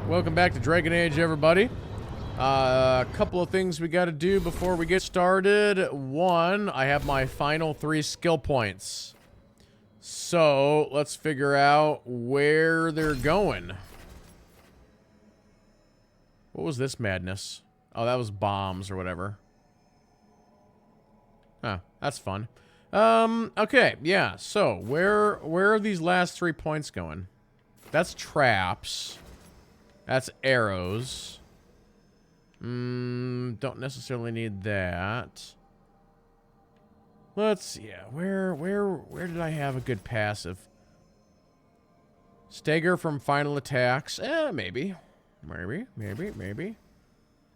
Welcome back to Dragon Age, everybody. A couple of things we got to do before we get started. One, I have my final 3 skill points. So, let's figure out where they're going. What was this madness? Oh, that was bombs or whatever. Huh, that's fun. Okay, yeah, so, where are these last 3 points going? That's traps. That's arrows. Don't necessarily need that. Let's see. Yeah, where did I have a good passive? Stagger from final attacks. Maybe. Maybe.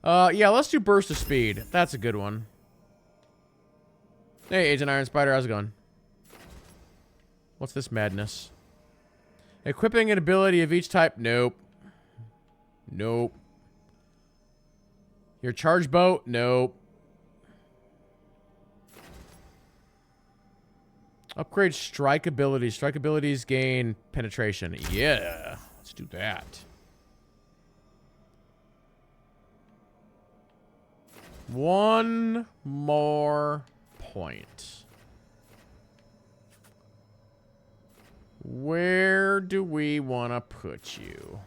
Yeah, let's do burst of speed. That's a good one. Hey, Agent Iron Spider, how's it going? What's this madness? Equipping an ability of each type. Nope. Nope. Your charge boat? Nope. Upgrade strike abilities. Strike abilities gain penetration. Yeah. Let's do that. One more point. Where do we want to put you?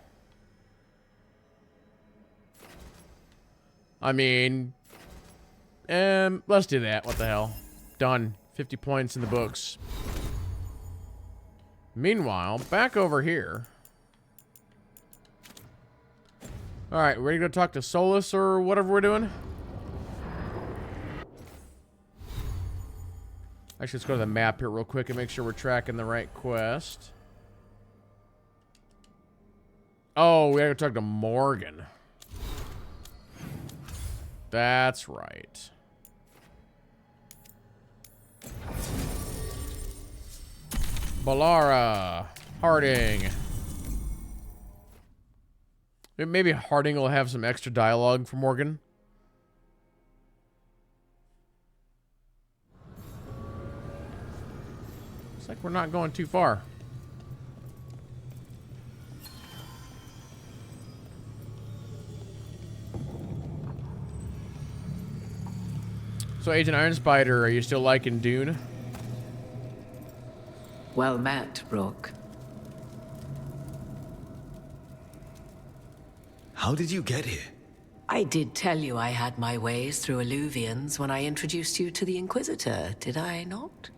I mean, let's do that. What the hell? Done. 50 points in the books. Meanwhile, back over here. Alright, ready to go talk to Solus or whatever we're doing? Actually, let's go to the map here real quick and make sure we're tracking the right quest. Oh, we gotta go talk to Morgan. That's right. Balara. Harding. Maybe Harding will have some extra dialogue for Morgan. Looks like we're not going too far. So, Agent Iron Spider, are you still liking Dune? Well met, Rook. How did you get here? I did tell you I had my ways through Illuvians when I introduced you to the Inquisitor, did I not?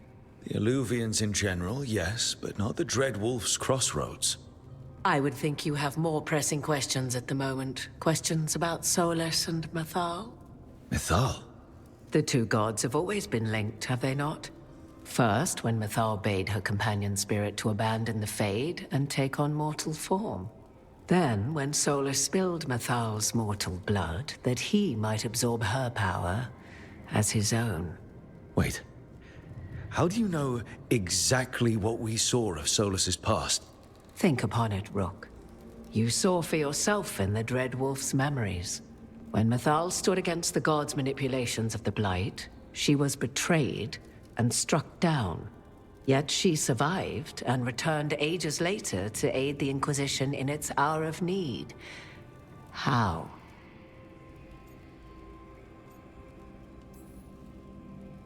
The Illuvians in general, yes, but not the Dread Wolf's crossroads. I would think you have more pressing questions at the moment. Questions about Solus and Mythal? Mythal? The two gods have always been linked, have they not? First, when Mythal bade her companion spirit to abandon the Fade and take on mortal form. Then, when Solus spilled Mythal's mortal blood, that he might absorb her power as his own. Wait. How do you know exactly what we saw of Solus's past? Think upon it, Rook. You saw for yourself in the Dread Wolf's memories. When Mythal stood against the gods' manipulations of the Blight, she was betrayed and struck down. Yet she survived and returned ages later to aid the Inquisition in its hour of need. How?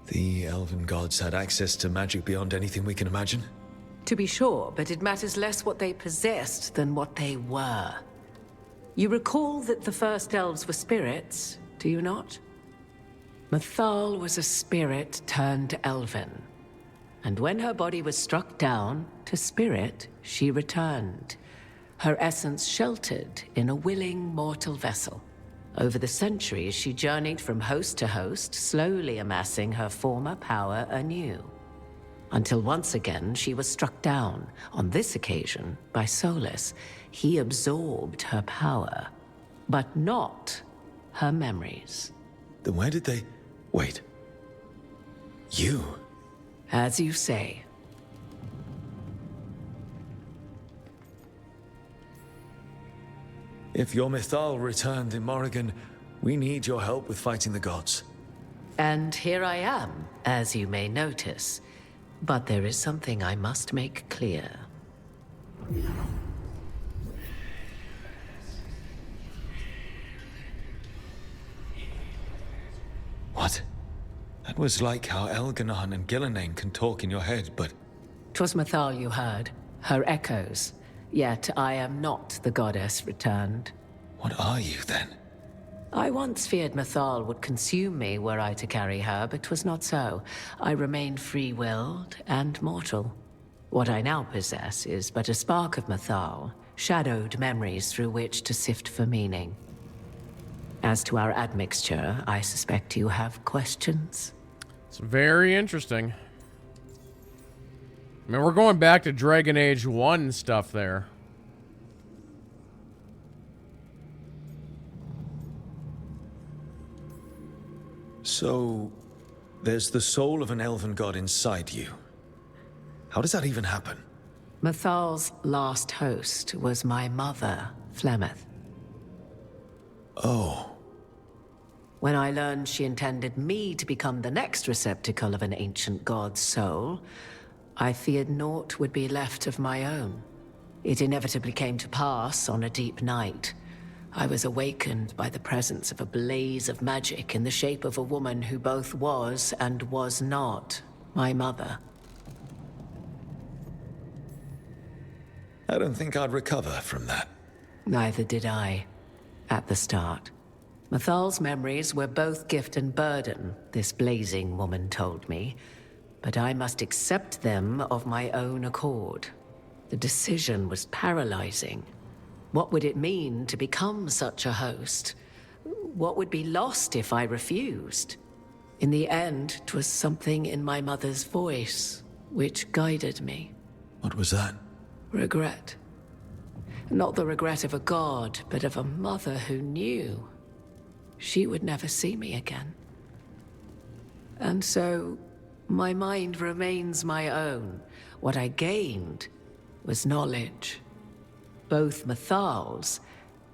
The elven gods had access to magic beyond anything we can imagine? To be sure, but it matters less what they possessed than what they were. You recall that the first elves were spirits, do you not? Mythal was a spirit turned elven. And when her body was struck down, to spirit she returned. Her essence sheltered in a willing mortal vessel. Over the centuries, she journeyed from host to host, slowly amassing her former power anew. Until once again, she was struck down, on this occasion, by Solus. He absorbed her power, but not her memories. Then where did they... Wait. You? As you say. If your Mythal returned in Morrigan, we need your help with fighting the gods. And here I am, as you may notice. But there is something I must make clear. That was like how Elganon and Gillenane can talk in your head, but 'Twas Mathal you heard, her echoes. Yet I am not the goddess returned. what are you then? I once feared Mathal would consume me were I to carry her, but 'twas not so. I remain free-willed and mortal. What I now possess is but a spark of Mathal, shadowed memories through which to sift for meaning. As to our admixture, I suspect you have questions. It's very interesting. I mean, we're going back to Dragon Age 1 stuff there. So, there's the soul of an elven god inside you. How does that even happen? Mathal's last host was my mother, Flemeth. Oh. When I learned she intended me to become the next receptacle of an ancient god's soul, I feared naught would be left of my own. It inevitably came to pass on a deep night. I was awakened by the presence of a blaze of magic in the shape of a woman who both was and was not my mother. I don't think I'd recover from that. Neither did I, at the start. Mathal's memories were both gift and burden, this blazing woman told me, but I must accept them of my own accord. The decision was paralyzing. What would it mean to become such a host? What would be lost if I refused? In the end, 'twas something in my mother's voice which guided me. What was that? Regret. Not the regret of a god, but of a mother who knew she would never see me again. And so, my mind remains my own. What I gained was knowledge, both Mathal's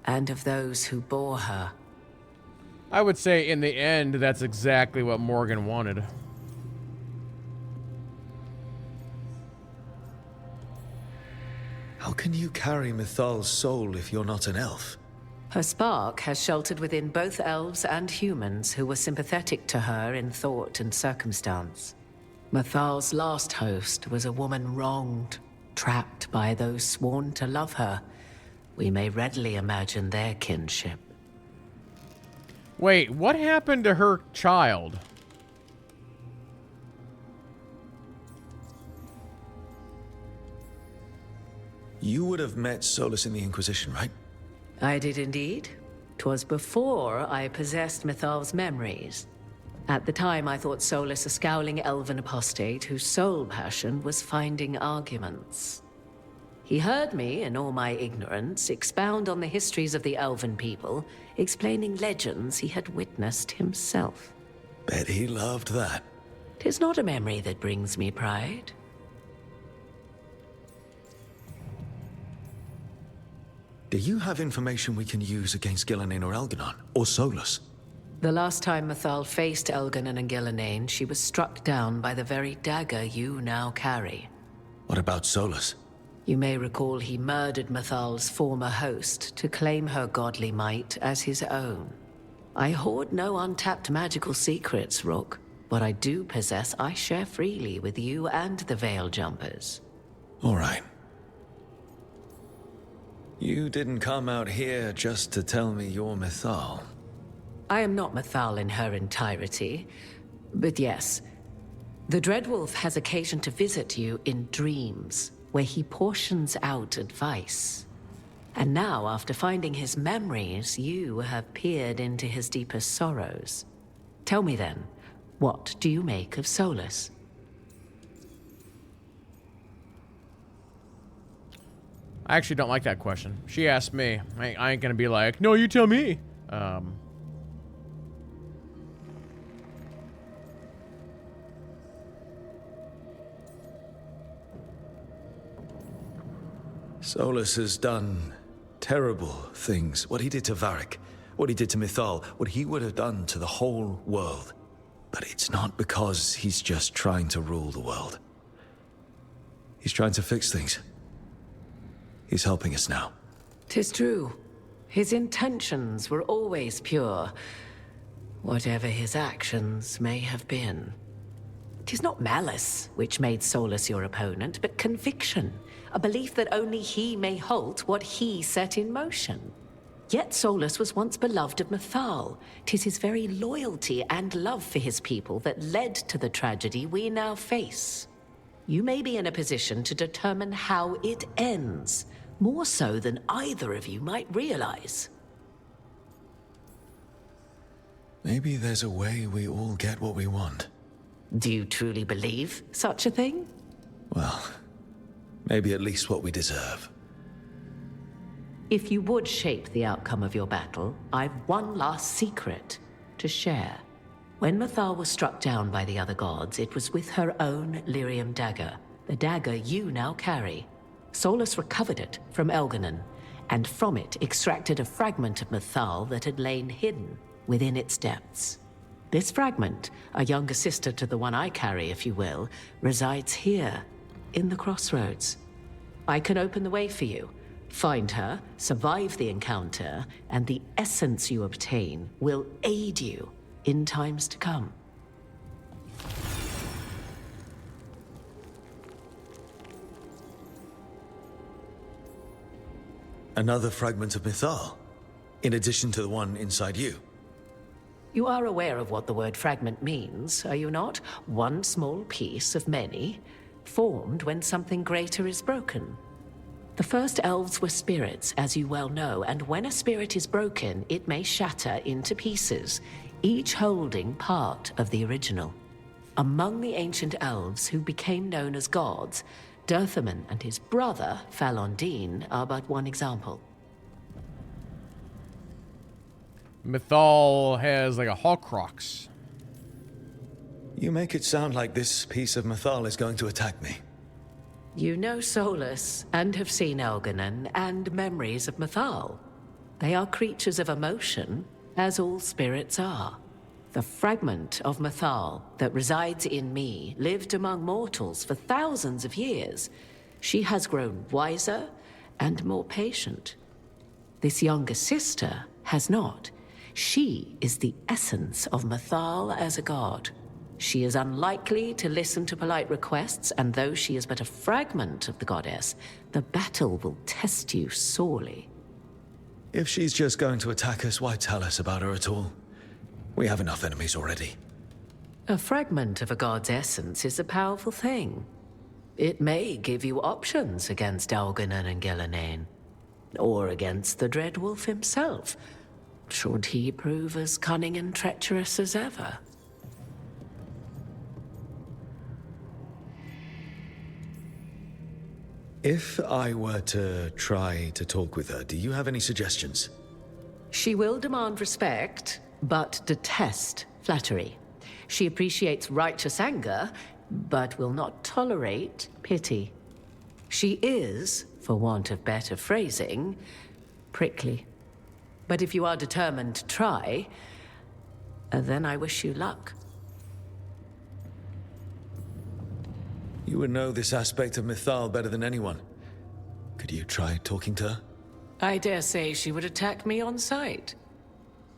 and of those who bore her. I would say in the end, that's exactly what Morgan wanted. How can you carry Mithal's soul if you're not an elf? Her spark has sheltered within both elves and humans who were sympathetic to her in thought and circumstance. Mathal's last host was a woman wronged, trapped by those sworn to love her. We may readily imagine their kinship. Wait, what happened to her child? You would have met Solus in the Inquisition, right? I did indeed. 'Twas before I possessed Mithal's memories. At the time, I thought Solus a scowling elven apostate whose sole passion was finding arguments. He heard me, in all my ignorance, expound on the histories of the elven people, explaining legends he had witnessed himself. Bet he loved that. 'Tis not a memory that brings me pride. Do you have information we can use against Gillenane or Elganon? Or Solus? The last time Mathal faced Elganon and Gillenane, she was struck down by the very dagger you now carry. What about Solus? You may recall he murdered Mathal's former host to claim her godly might as his own. I hoard no untapped magical secrets, Rook. What I do possess, I share freely with you and the Veil Jumpers. All right. You didn't come out here just to tell me you're Mithal. I am not Mathal in her entirety, but yes. The Dreadwolf has occasion to visit you in dreams, where he portions out advice. And now, after finding his memories, you have peered into his deepest sorrows. Tell me then, what do you make of Solus? I actually don't like that question. She asked me. I ain't gonna be like, no, you tell me. Solus has done terrible things. What he did to Varric, what he did to Mithal, what he would have done to the whole world. But it's not because he's just trying to rule the world. He's trying to fix things. He's helping us now. 'Tis true. His intentions were always pure. whatever his actions may have been. 'Tis not malice which made Solus your opponent, but conviction, a belief that only he may halt what he set in motion. Yet Solus was once beloved of Mythal. 'Tis his very loyalty and love for his people that led to the tragedy we now face. You may be in a position to determine how it ends, more so than either of you might realize. Maybe there's a way we all get what we want. Do you truly believe such a thing? Well, maybe at least what we deserve. If you would shape the outcome of your battle, I've one last secret to share. When Mythal was struck down by the other gods, it was with her own lyrium dagger, the dagger you now carry. Solus recovered it from Elganon, and from it extracted a fragment of Mythal that had lain hidden within its depths. This fragment, a younger sister to the one I carry, if you will, resides here, in the crossroads. I can open the way for you. Find her, survive the encounter, and the essence you obtain will aid you in times to come. Another fragment of Mythal, in addition to the one inside you. You are aware of what the word fragment means, are you not? One small piece of many, formed when something greater is broken. The first elves were spirits, as you well know, and when a spirit is broken, it may shatter into pieces, each holding part of the original. Among the ancient elves who became known as gods, Dirthaman and his brother, Falondine, are but one example. Mythal has like a Horcrux. You make it sound like this piece of Mythal is going to attack me. You know Solus, and have seen Elganon, and memories of Mythal. They are creatures of emotion, as all spirits are. The fragment of Mythal that resides in me lived among mortals for thousands of years. She has grown wiser and more patient. This younger sister has not. She is the essence of Mythal as a god. She is unlikely to listen to polite requests, and though she is but a fragment of the goddess, the battle will test you sorely. If she's just going to attack us, why tell us about her at all? We have enough enemies already. A fragment of a god's essence is a powerful thing. It may give you options against Elganon and Gillenane, or against the Dread Wolf himself, should he prove as cunning and treacherous as ever. If I were to try to talk with her, do you have any suggestions? She will demand respect, but detest flattery. She appreciates righteous anger, but will not tolerate pity. She is, for want of better phrasing, prickly. But if you are determined to try, then I wish you luck. You would know this aspect of Mythal better than anyone. Could you try talking to her? I dare say she would attack me on sight.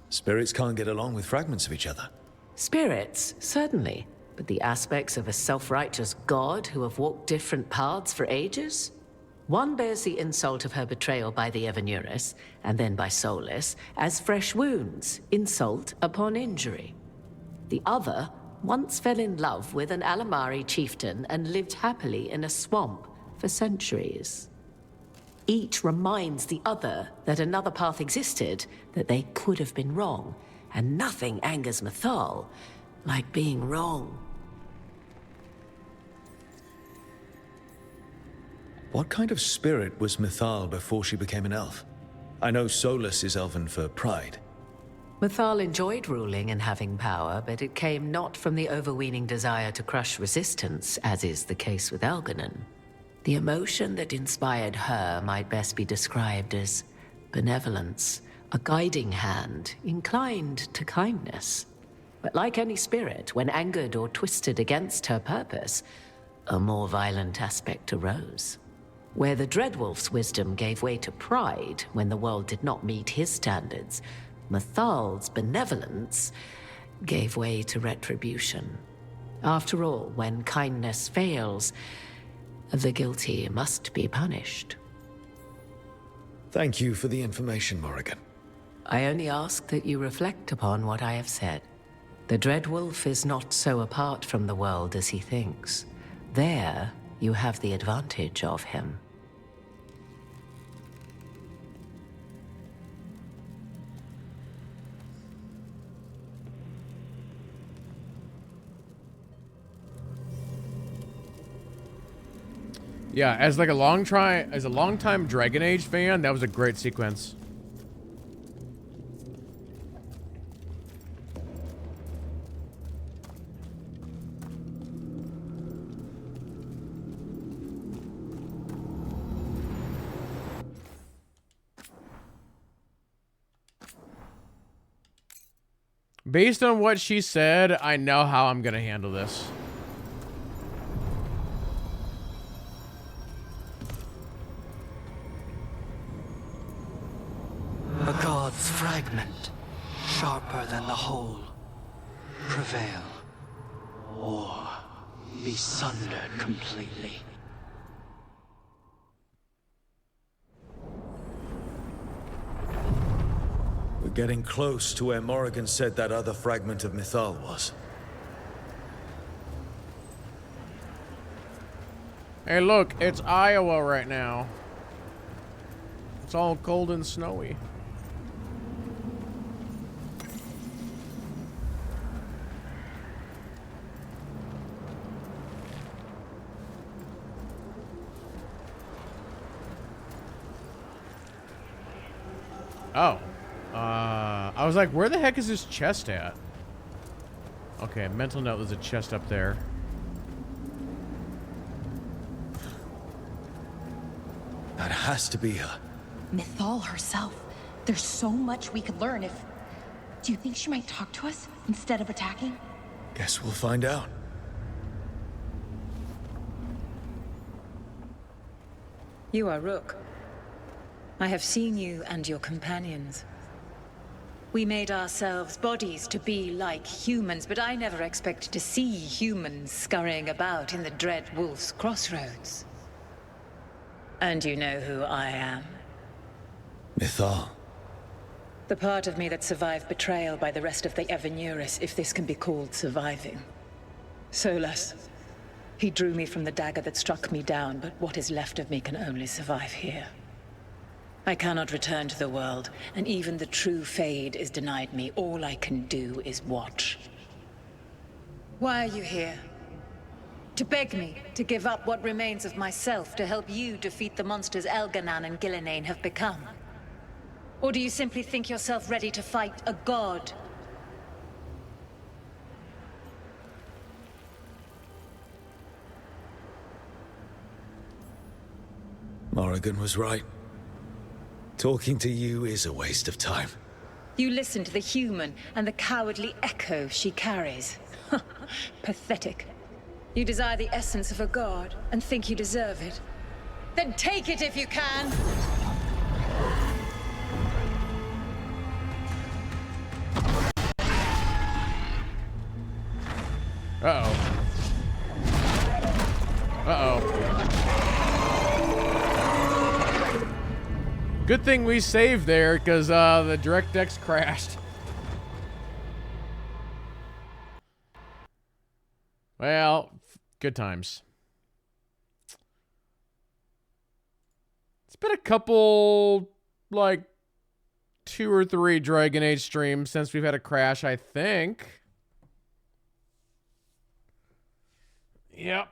Spirits can't get along with fragments of each other. Spirits, certainly. But the aspects of a self-righteous god who have walked different paths for ages? One bears the insult of her betrayal by the Evanurus, and then by Solus, as fresh wounds, insult upon injury. The other once fell in love with an Alamari chieftain and lived happily in a swamp for centuries. Each reminds the other that another path existed, that they could have been wrong, and nothing angers Mythal like being wrong. What kind of spirit was Mythal before she became an elf? I know Solus is elven for pride. Mythal enjoyed ruling and having power, but it came not from the overweening desire to crush resistance, as is the case with Elganon. The emotion that inspired her might best be described as benevolence, a guiding hand, inclined to kindness. But like any spirit, when angered or twisted against her purpose, a more violent aspect arose. Where the Dreadwolf's wisdom gave way to pride when the world did not meet his standards, Mythal's benevolence gave way to retribution. After all, when kindness fails, the guilty must be punished. Thank you for the information, Morrigan. I only ask that you reflect upon what I have said. The Dread Wolf is not so apart from the world as he thinks. There, you have the advantage of him. Yeah, as like a long-time Dragon Age fan, that was a great sequence. Based on what she said, I know how I'm gonna handle this. A god's fragment, sharper than the whole. Prevail, or be sundered completely. We're getting close to where Morrigan said that other fragment of Mythal was. Hey, look, it's Iowa right now. It's all cold and snowy. Oh. I was like, where the heck is this chest at? Okay, mental note, there's a chest up there. That has to be her. Mythal herself. There's so much we could learn if... Do you think she might talk to us instead of attacking? Guess we'll find out. You are Rook. I have seen you and your companions. We made ourselves bodies to be like humans, but I never expected to see humans scurrying about in the Dread Wolf's crossroads. And you know who I am? Mythal. The part of me that survived betrayal by the rest of the Evanuris, if this can be called surviving. Solas. He drew me from the dagger that struck me down, but what is left of me can only survive here. I cannot return to the world, and even the true Fade is denied me. All I can do is watch. Why are you here? To beg me to give up what remains of myself to help you defeat the monsters Elganan and Gillenane have become? Or do you simply think yourself ready to fight a god? Morrigan was right. Talking to you is a waste of time. You listen to the human and the cowardly echo she carries. Pathetic. You desire the essence of a god and think you deserve it. Then take it if you can! Uh-oh. Uh-oh. Good thing we saved there, because the DirectX crashed. Well, good times. It's been a couple, like, 2 or 3 Dragon Age streams since we've had a crash, I think. Yep.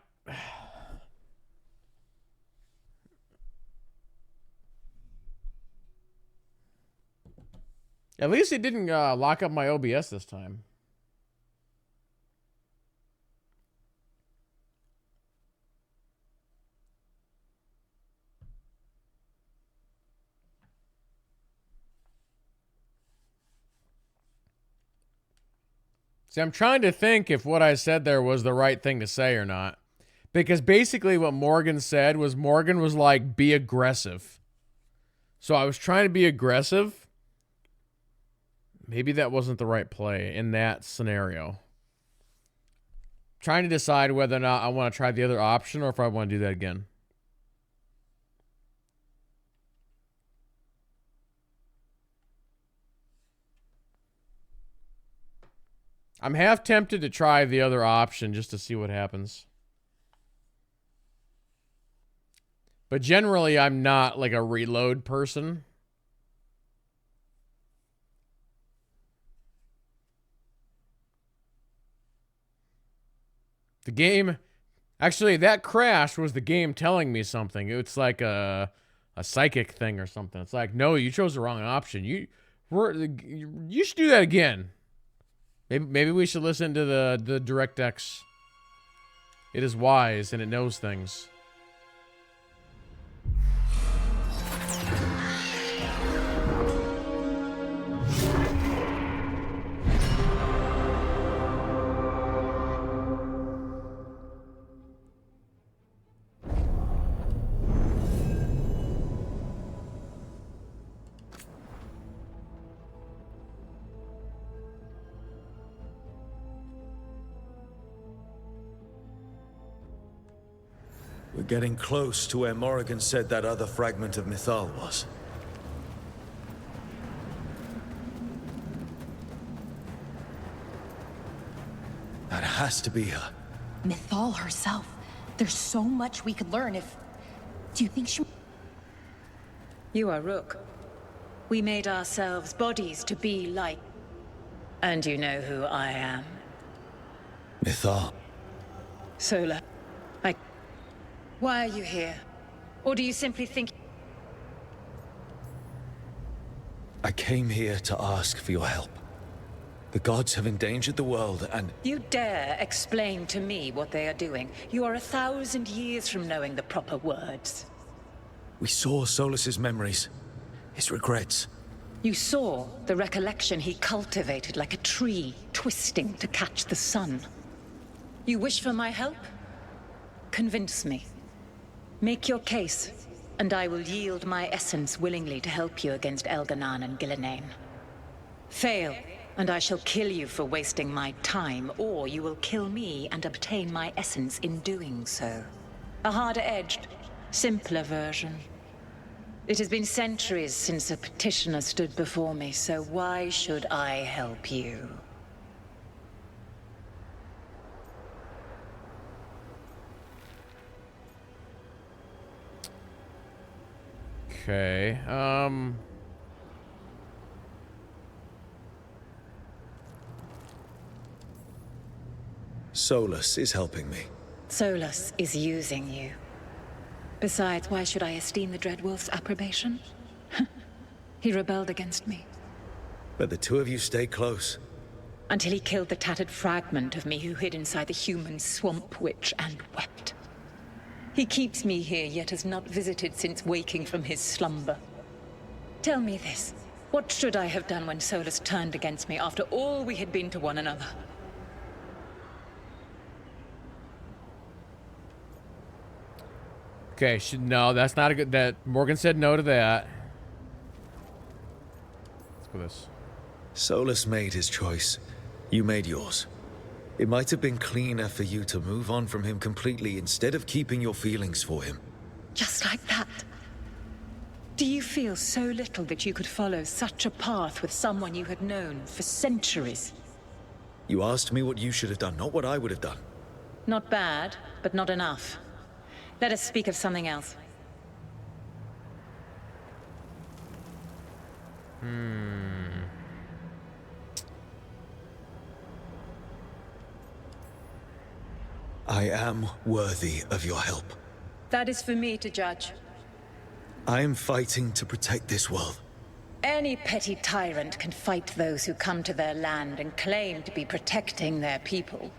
At least it didn't lock up my OBS this time. See, I'm trying to think if what I said there was the right thing to say or not. Because basically what Morgan said was Morgan was like, be aggressive. So I was trying to be aggressive. Maybe that wasn't the right play in that scenario. Trying to decide whether or not I want to try the other option or if I want to do that again. I'm half tempted to try the other option just to see what happens. But generally, I'm not like a reload person. The game... Actually, that crash was the game telling me something. It's like a psychic thing or something. It's like, no, you chose the wrong option. You should do that again. Maybe we should listen to the DirectX. It is wise and it knows things. We're getting close to where Morrigan said that other fragment of Mythal was. That has to be her. Mythal herself. There's so much we could learn if... Do you think she... You are Rook. We made ourselves bodies to be like... And you know who I am. Mythal. Sola. Why are you here? Or do you simply think... I came here to ask for your help. The gods have endangered the world and... You dare explain to me what they are doing? You are 1,000 years from knowing the proper words. We saw Solus's memories. His regrets. You saw the recollection he cultivated like a tree, twisting to catch the sun. You wish for my help? Convince me. Make your case, and I will yield my essence willingly to help you against Elganan and Gillenane. Fail, and I shall kill you for wasting my time, or you will kill me and obtain my essence in doing so. A harder-edged, simpler version. It has been centuries since a petitioner stood before me, so why should I help you? Okay, Solus is helping me. Solus is using you. Besides, why should I esteem the Dreadwolf's approbation? He rebelled against me. But the two of you stay close. Until he killed the tattered fragment of me who hid inside the human swamp witch and wept. He keeps me here, yet has not visited since waking from his slumber. Tell me this. What should I have done when Solus turned against me after all we had been to one another? okay, no, that's not a good... That Morgan said no to that. Let's go this. Solus made his choice. You made yours. It might have been cleaner for you to move on from him completely instead of keeping your feelings for him. Just like that. Do you feel so little that you could follow such a path with someone you had known for centuries? You asked me what you should have done, not what I would have done. Not bad, but not enough. Let us speak of something else. I am worthy of your help. That is for me to judge. I am fighting to protect this world. Any petty tyrant can fight those who come to their land and claim to be protecting their people.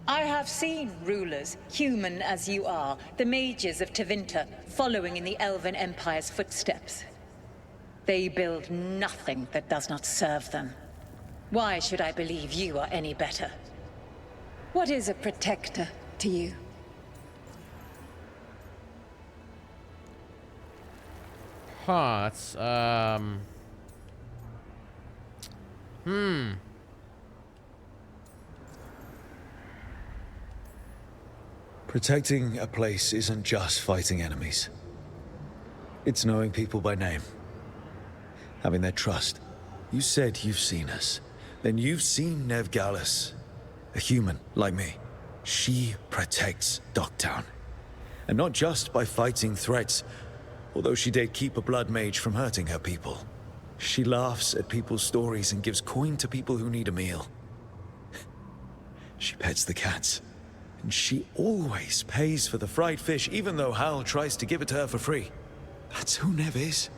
I have seen rulers, human as you are, the mages of Tevinter, following in the Elven Empire's footsteps. They build nothing that does not serve them. Why should I believe you are any better? What is a protector to you? Huh, that's, Protecting a place isn't just fighting enemies. It's knowing people by name. Having their trust. You said you've seen us. Then you've seen Nev Gallus. A human like me. She protects Docktown. And not just by fighting threats, although she did keep a blood mage from hurting her people. She laughs at people's stories and gives coin to people who need a meal. She pets the cats. And she always pays for the fried fish, even though Hal tries to give it to her for free. That's who Nev is.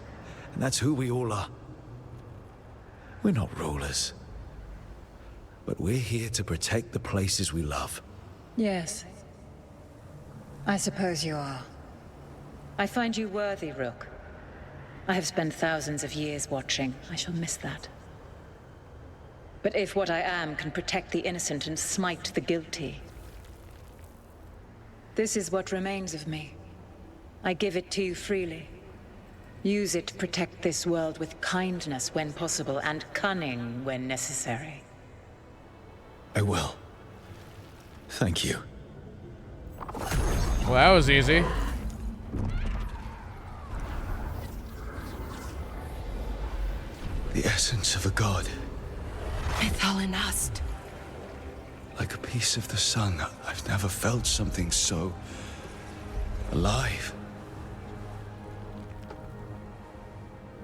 And that's who we all are. We're not rulers. But we're here to protect the places we love. Yes. I suppose you are. I find you worthy, Rook. I have spent thousands of years watching. I shall miss that. But if what I am can protect the innocent and smite the guilty, this is what remains of me. I give it to you freely. Use it to protect this world with kindness when possible and cunning when necessary. I will. Thank you. Well, that was easy. The essence of a god. Mythalinast. Like a piece of the sun. I've never felt something so alive.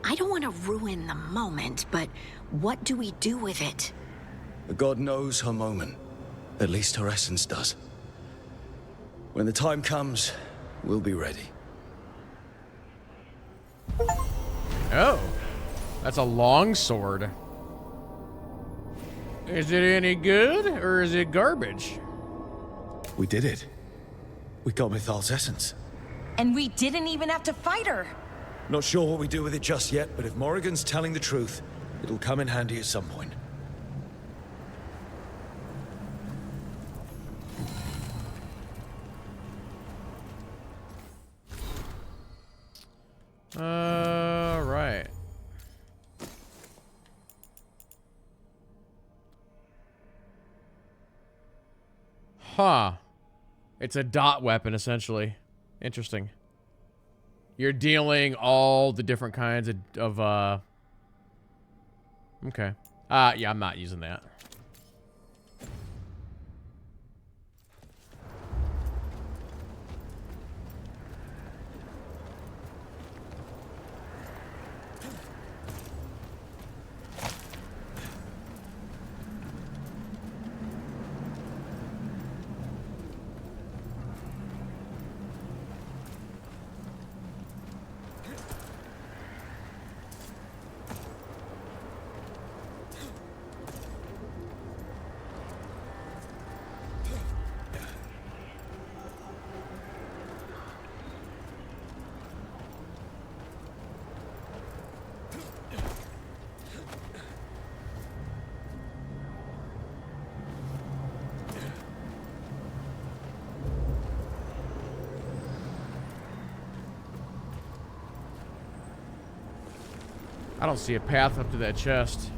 I don't want to ruin the moment, but what do we do with it? A god knows her moment. At least her essence does. When the time comes, we'll be ready. Oh. That's a long sword. Is it any good, or is it garbage? We did it. We got Mythal's essence. And we didn't even have to fight her. Not sure what we do with it just yet, but if Morrigan's telling the truth, it'll come in handy at some point. Right. Huh. It's a dot weapon, essentially. Interesting. You're dealing all the different kinds of okay. Yeah, I'm not using that. I don't see a path up to that chest.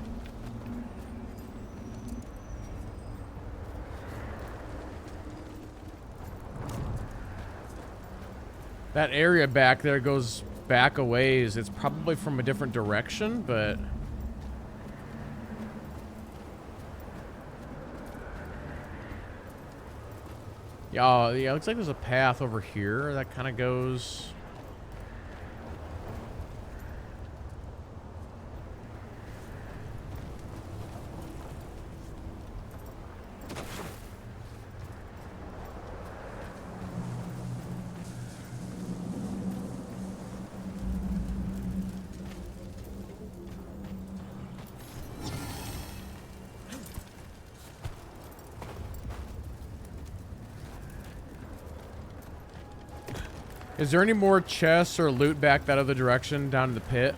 That area back there goes back a ways. It's probably from a different direction, but... yeah, it looks like there's a path over here that kind of goes... Is there any more chests or loot back that other direction down in the pit?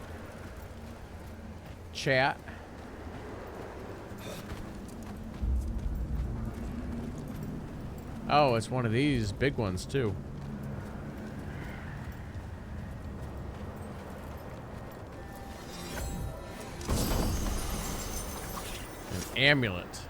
Chat. Oh, it's one of these big ones too. amulet.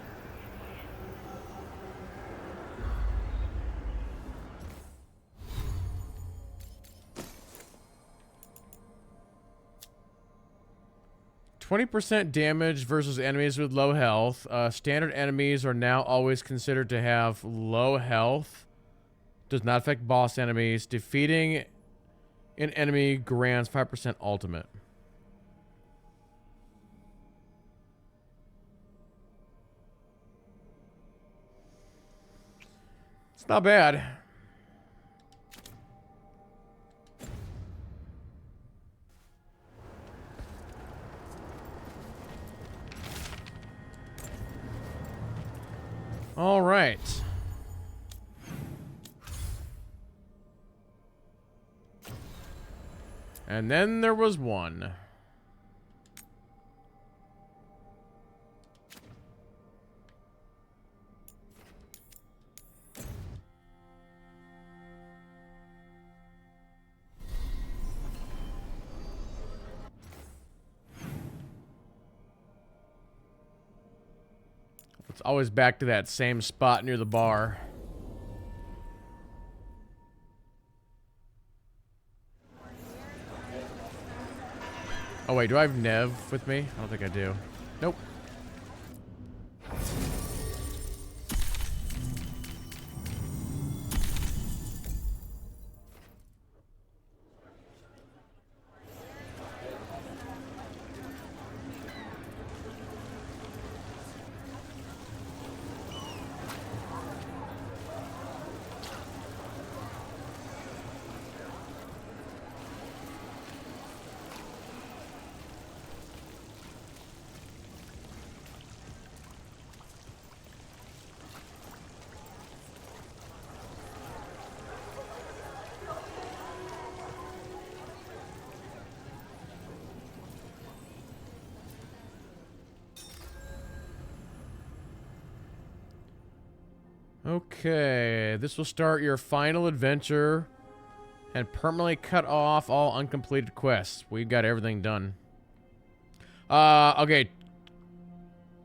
%20 damage versus enemies with low health. Standard enemies are now always considered to have low health. Does not affect boss enemies. Defeating an enemy grants 5% ultimate. It's not bad. All right. And then there was one. It's always back to that same spot near the bar. Oh wait, do I have Nev with me? I don't think I do. Nope. Okay, this will start your final adventure and permanently cut off all uncompleted quests. We've got everything done. Okay.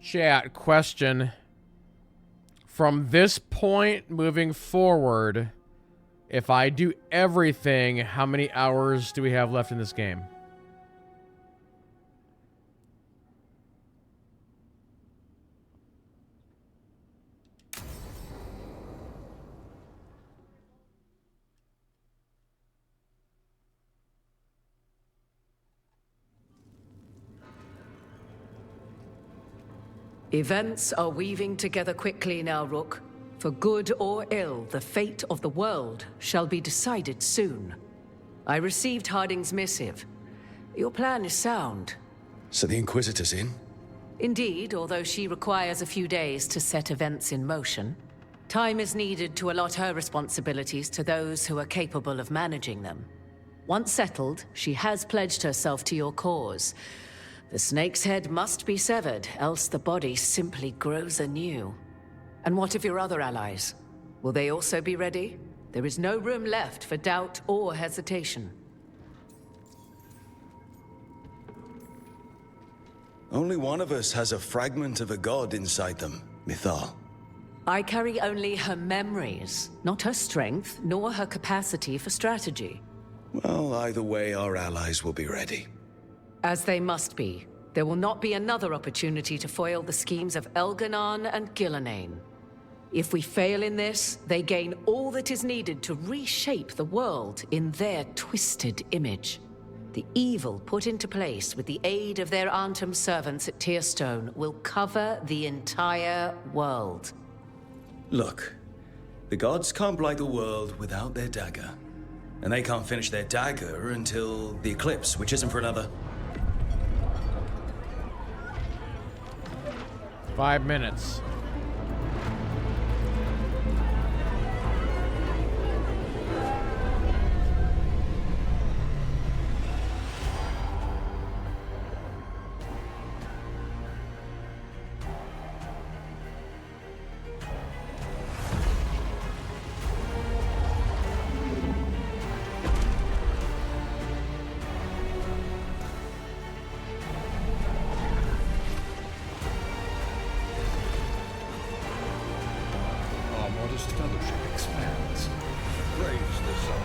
Chat, question. From this point moving forward, if I do everything, how many hours do we have left in this game? Events are weaving together quickly now, Rook. For good or ill, the fate of the world shall be decided soon. I received Harding's missive. Your plan is sound. So the Inquisitor's in? Indeed, although she requires a few days to set events in motion. Time is needed to allot her responsibilities to those who are capable of managing them. Once settled, she has pledged herself to your cause. The snake's head must be severed, else the body simply grows anew. And what of your other allies? Will they also be ready? There is no room left for doubt or hesitation. Only one of us has a fragment of a god inside them, Mythal. I carry only her memories, not her strength, nor her capacity for strategy. Well, either way, our allies will be ready. As they must be. There will not be another opportunity to foil the schemes of Elganon and Gillenane. If we fail in this, they gain all that is needed to reshape the world in their twisted image. The evil put into place with the aid of their Arnhem servants at Tearstone will cover the entire world. Look, the gods can't blight the world without their dagger. And they can't finish their dagger until the eclipse, which isn't for another 5 minutes. ocean expands. Praise the sun.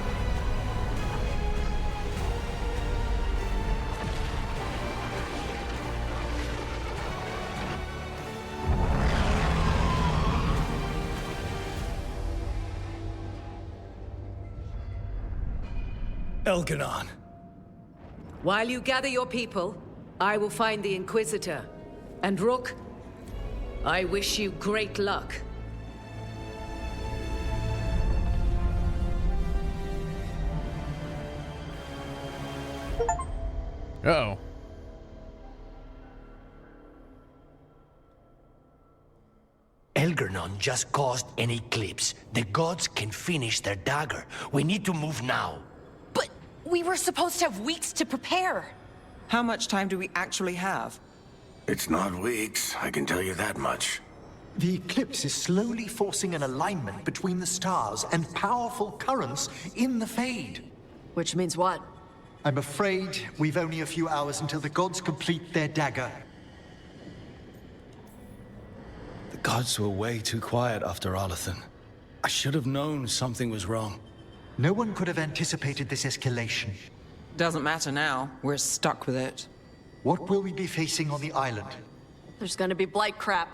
Elganon. While you gather your people, I will find the Inquisitor. And Rook, I wish you great luck. Uh-oh. Elgernon just caused an eclipse. The gods can finish their dagger. We need to move now. But we were supposed to have weeks to prepare. How much time do we actually have? It's not weeks, I can tell you that much. The eclipse is slowly forcing an alignment between the stars and powerful currents in the Fade. Which means what? I'm afraid we've only a few hours until the gods complete their dagger. The gods were way too quiet after Arlathan. I should have known something was wrong. No one could have anticipated this escalation. Doesn't matter now. We're stuck with it. What will we be facing on the island? There's gonna be blight crap.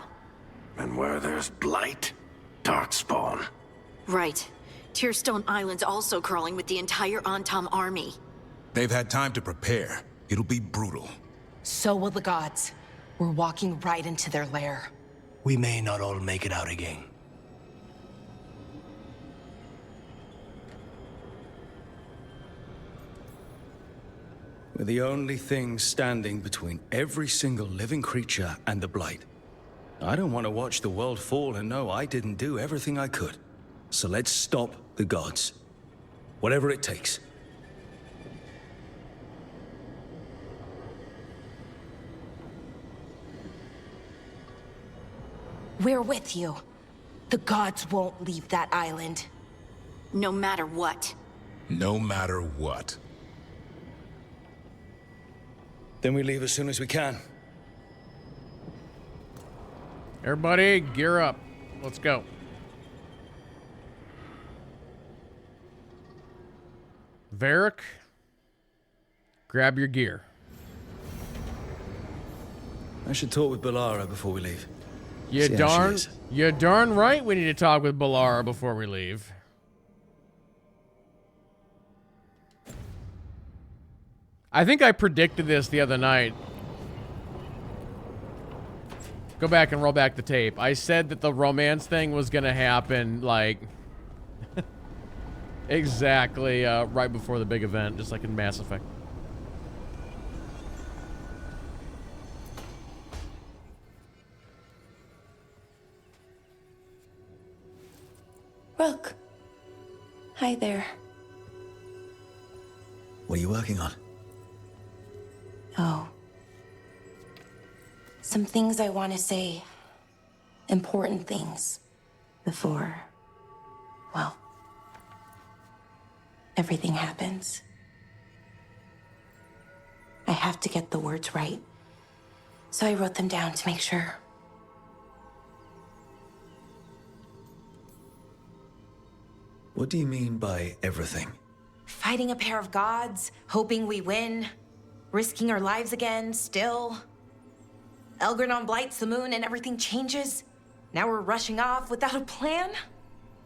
And where there's blight, darkspawn. Right. Tearstone Island's also crawling with the entire Antam army. They've had time to prepare. It'll be brutal. So will the gods. We're walking right into their lair. We may not all make it out again. We're the only thing standing between every single living creature and the Blight. I don't want to watch the world fall and know I didn't do everything I could. So let's stop the gods. Whatever it takes. We're with you. The gods won't leave that island. No matter what. No matter what. Then we leave as soon as we can. Everybody, gear up. Let's go. Varric, grab your gear. I should talk with Bellara before we leave. See how she is. You darn right we need to talk with Bellara before we leave. I think I predicted this the other night. Go back and roll back the tape. I said that the romance thing was gonna happen, like, exactly right before the big event, just like in Mass Effect. Rook. Hi there. What are you working on? Oh. Some things I want to say. Important things. Before, well, everything happens. I have to get the words right. So I wrote them down to make sure. What do you mean by everything? Fighting a pair of gods, hoping we win, risking our lives again, still. Elgernon blights the moon and everything changes. Now we're rushing off without a plan?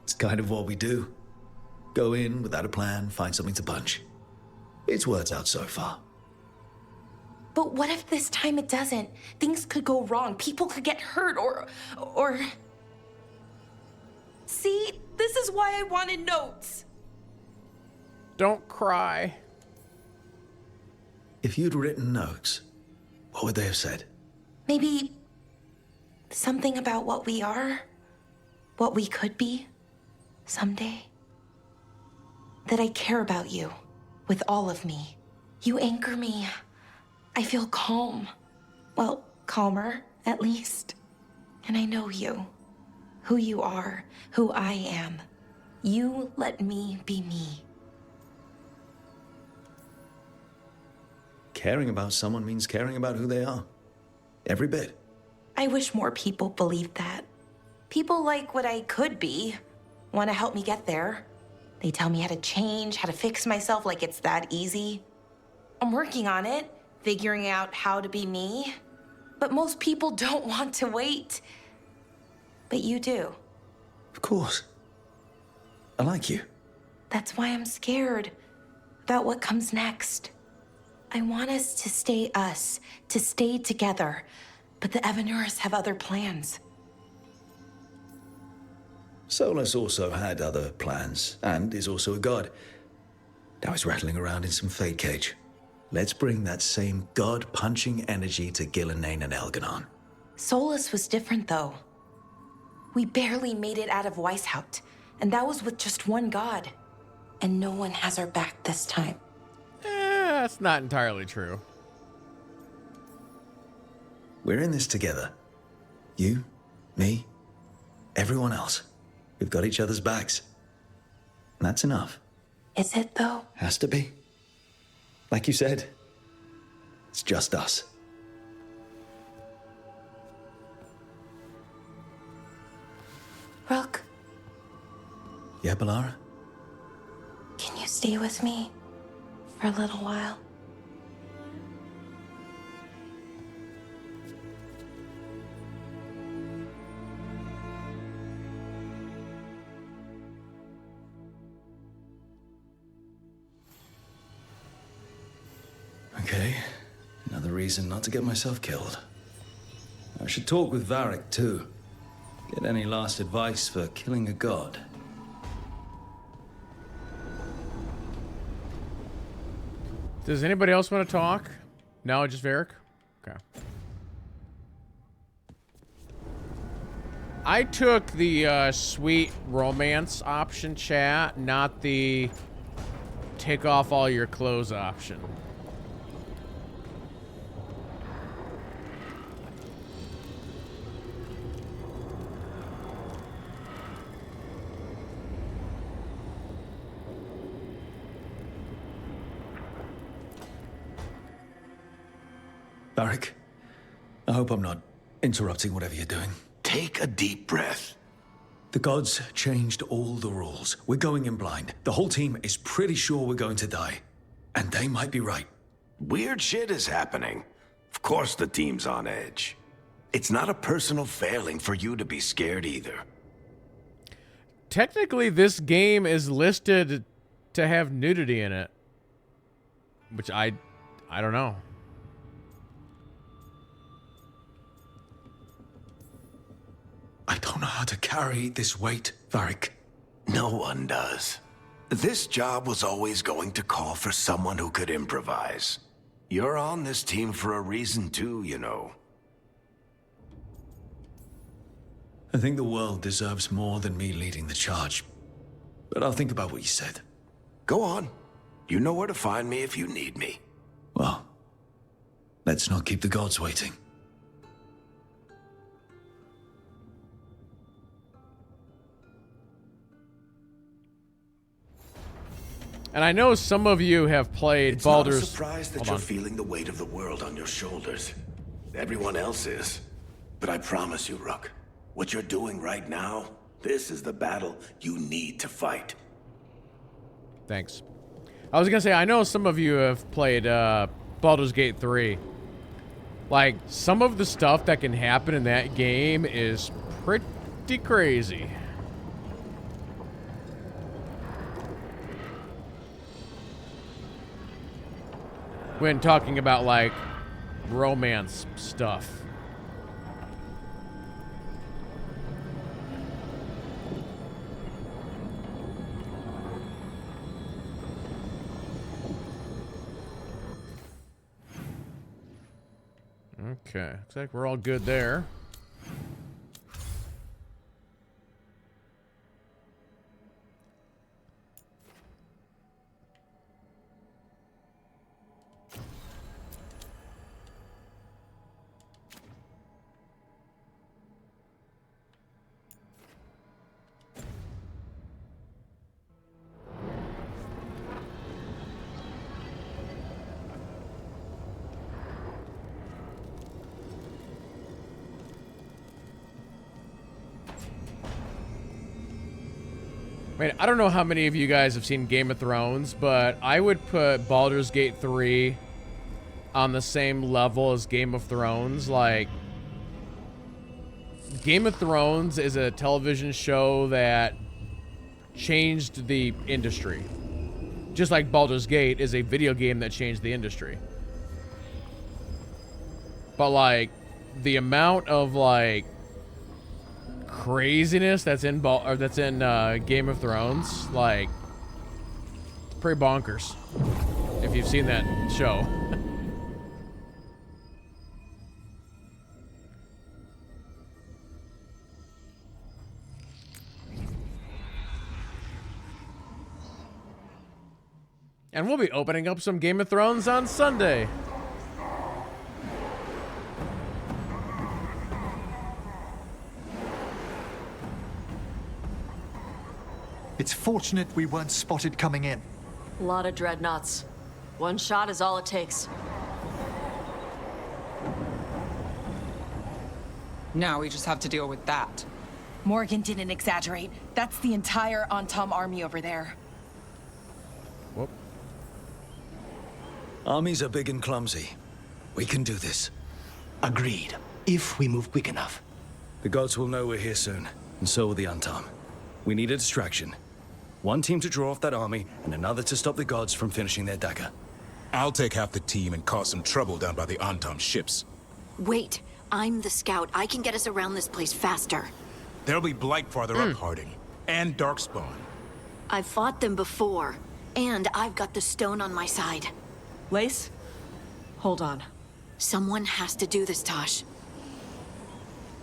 It's kind of what we do. Go in without a plan, find something to punch. It's worked out so far. But what if this time it doesn't? Things could go wrong. People could get hurt or... See? This is why I wanted notes. Don't cry. If you'd written notes, what would they have said? Maybe something about what we are, what we could be someday. That I care about you with all of me. You anchor me. I feel calm. Well, calmer, at least. And I know you. Who you are, who I am. You let me be me. Caring about someone means caring about who they are. Every bit. I wish more people believed that. People like what I could be, want to help me get there. They tell me how to change, how to fix myself like it's that easy. I'm working on it, figuring out how to be me. But most people don't want to wait. But you do. Of course. I like you. That's why I'm scared about what comes next. I want us to stay us, to stay together. But the Evanurus have other plans. Solus also had other plans, and is also a god. Now he's rattling around in some fate cage. Let's bring that same god-punching energy to Gillenane and Elganon. Solus was different, though. We barely made it out of Weishaupt, and that was with just one god. And no one has our back this time. That's not entirely true. We're in this together. You, me, everyone else. We've got each other's backs. And that's enough. Is it, though? Has to be. Like you said, it's just us. Rook, Yeah, Balara? can you stay with me for a little while? Okay, another reason not to get myself killed. I should talk with Varric, too. Get any last advice for killing a god. Does anybody else want to talk? No, just Varric? Okay. I took the sweet romance option, chat, not the take off all your clothes option. Varric, I hope I'm not interrupting whatever you're doing. Take a deep breath. The gods changed all the rules. We're going in blind. The whole team is pretty sure we're going to die. And they might be right. Weird shit is happening. Of course the team's on edge. It's not a personal failing for you to be scared either. Technically, this game is listed to have nudity in it. Which I don't know. I don't know how to carry this weight, Varric. No one does. This job was always going to call for someone who could improvise. You're on this team for a reason too, you know. I think the world deserves more than me leading the charge. But I'll think about what you said. Go on. You know where to find me if you need me. Well, let's not keep the gods waiting. And I know some of you have played Baldur's... It's not a surprise that you're feeling the weight of the world on your shoulders. Everyone else is. But I promise you, Rook, what you're doing right now, this is the battle you need to fight. Thanks. I was gonna say, I know some of you have played Baldur's Gate 3. Like, some of the stuff that can happen in that game is pretty crazy. When talking about, like, romance stuff. Okay, looks like we're all good there. I mean, I don't know how many of you guys have seen Game of Thrones, but I would put Baldur's Gate 3 on the same level as Game of Thrones. Like, Game of Thrones is a television show that changed the industry. Just like Baldur's Gate is a video game that changed the industry. But, like, the amount of, like, craziness that's in Game of Thrones, like, it's pretty bonkers if you've seen that show. And we'll be opening up some Game of Thrones on Sunday. It's fortunate we weren't spotted coming in. A lot of dreadnoughts. One shot is all it takes. Now we just have to deal with that. Morgan didn't exaggerate. That's the entire Antom army over there. Whoop. Armies are big and clumsy. We can do this. Agreed. If we move quick enough. The gods will know we're here soon, and so will the Antom. We need a distraction. One team to draw off that army, and another to stop the gods from finishing their dagger. I'll take half the team and cause some trouble down by the Antom ships. Wait, I'm the scout. I can get us around this place faster. There'll be Blight farther up, Harding. And Darkspawn. I've fought them before, and I've got the stone on my side. Lace? Hold on. Someone has to do this, Tosh.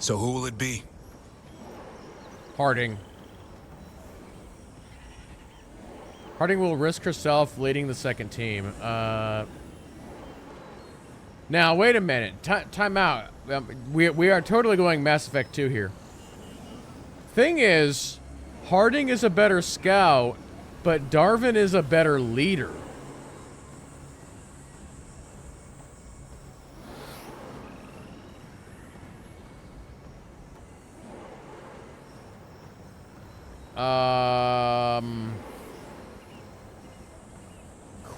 So who will it be? Harding. Harding will risk herself leading the second team. Now, wait a minute. Time out. We are totally going Mass Effect 2 here. Thing is, Harding is a better scout, but Darvin is a better leader.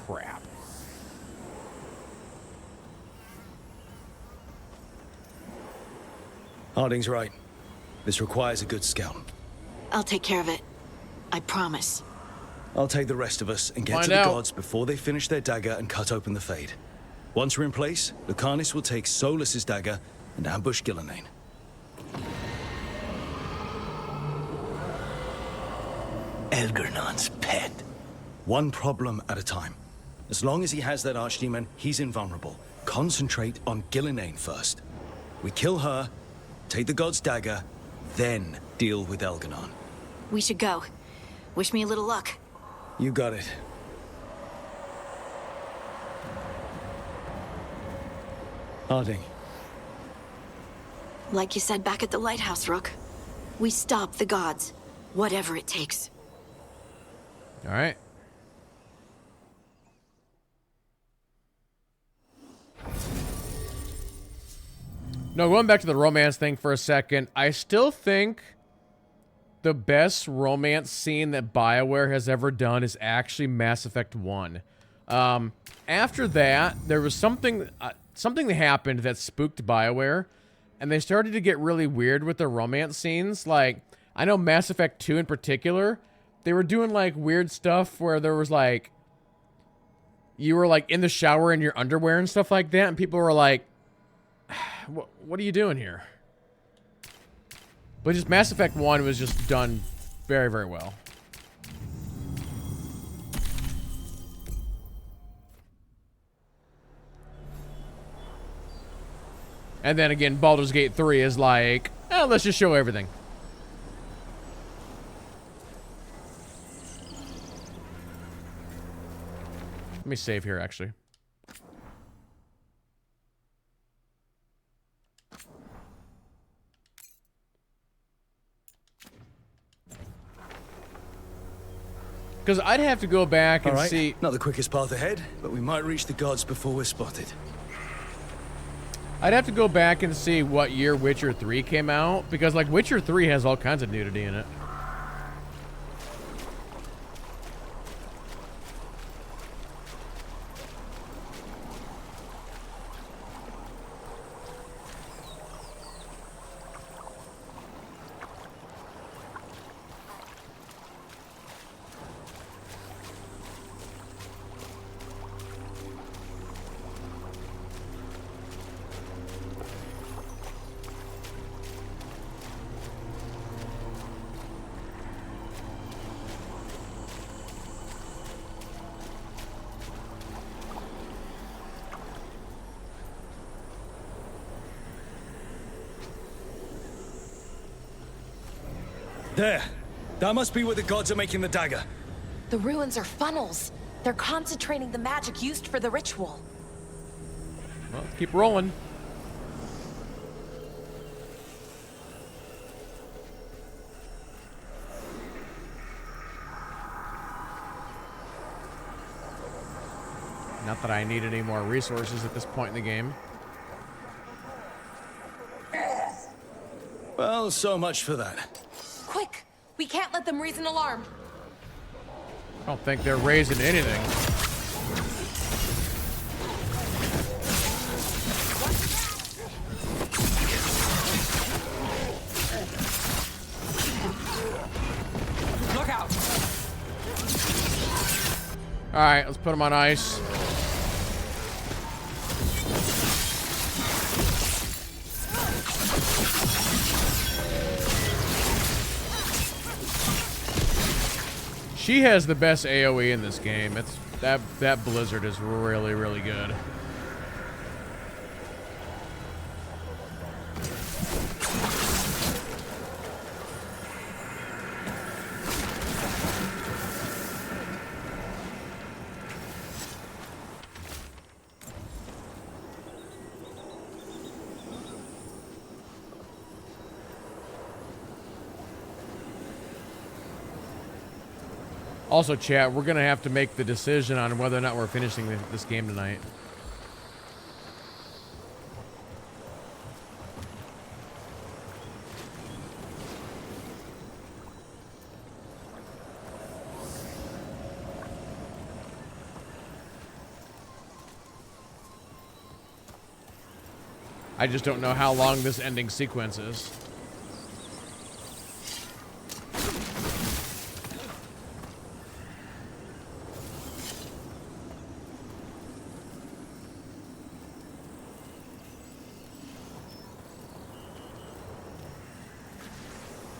Crap. Harding's right. This requires a good scout. I'll take care of it. I promise. I'll take the rest of us and get Find to the out. gods before they finish their dagger and cut open the Fade. Once we're in place, Lucanus will take Solus's dagger and ambush Gillenane. Elgernon's pet. One problem at a time. As long as he has that archdemon, he's invulnerable. Concentrate on Gillenane first. We kill her, take the god's dagger, then deal with Elganon. We should go. Wish me a little luck. You got it. Harding. Like you said back at the lighthouse, Rook. We stop the gods. Whatever it takes. All right. No, going back to the romance thing for a second, I still think the best romance scene that BioWare has ever done is actually Mass Effect 1. After that, there was something that happened that spooked BioWare, and they started to get really weird with the romance scenes. Like, I know Mass Effect 2 in particular, they were doing, like, weird stuff where there was, like, you were, like, in the shower in your underwear and stuff like that, and people were like, what are you doing here? But just Mass Effect 1 was just done very, very well. And then again, Baldur's Gate 3 is like, let's just show everything. Let me save here, actually. Because I'd have to go back and see... Not the quickest path ahead, but we might reach the gods before we're spotted. I'd have to go back and see what year Witcher 3 came out. Because, like, Witcher 3 has all kinds of nudity in it. There. That must be where the gods are making the dagger. The ruins are funnels. They're concentrating the magic used for the ritual. Well, let's keep rolling. Not that I need any more resources at this point in the game. Well, so much for that. Quick! We can't let them raise an alarm. I don't think they're raising anything. Look out! All right, let's put them on ice. She has the best AoE in this game. It's that blizzard is really, really good. Also, chat, we're going to have to make the decision on whether or not we're finishing this game tonight. I just don't know how long this ending sequence is.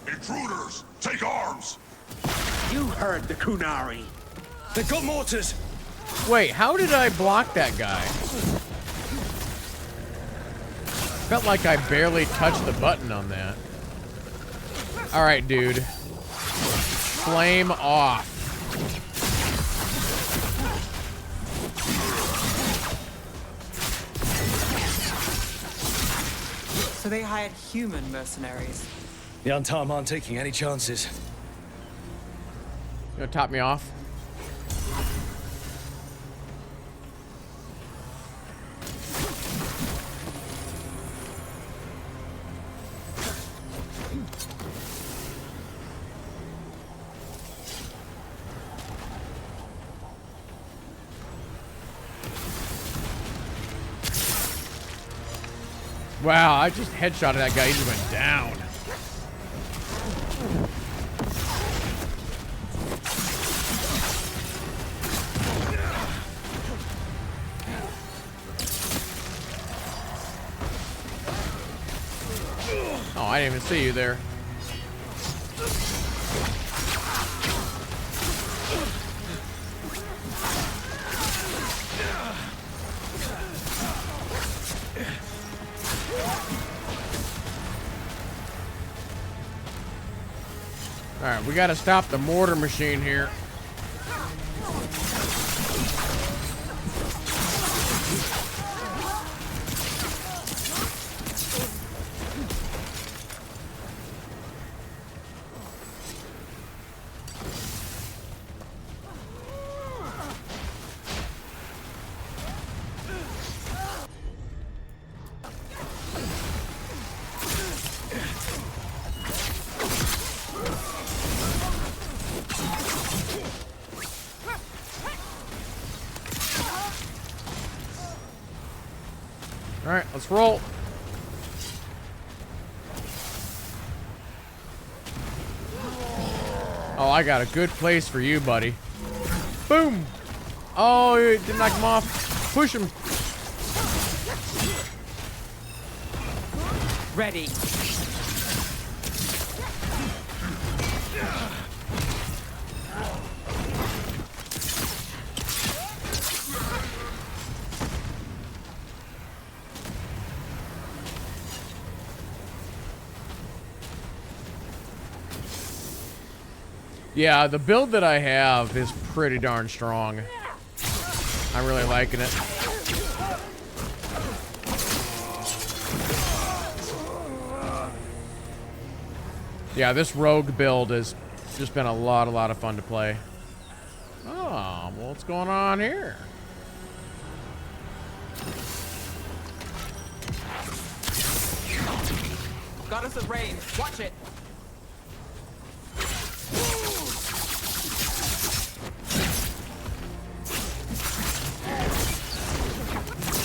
Intruders, take arms! You heard the Kunari. They've got mortars! Wait, how did I block that guy? Felt like I barely touched the button on that. Alright, dude. Flame off. So they hired human mercenaries. The Antam aren't taking any chances. You gonna top me off? Wow, I just headshotted that guy. He just went down. Oh, I didn't even see you there. All right, we got to stop the mortar machine here. All right, let's roll. Oh, I got a good place for you, buddy. Boom. Oh, you didn't knock him off. Push him. Ready. Yeah, the build that I have is pretty darn strong. I'm really liking it. Yeah, this rogue build has just been a lot of fun to play. Oh, well, what's going on here? Got us at range. Watch it.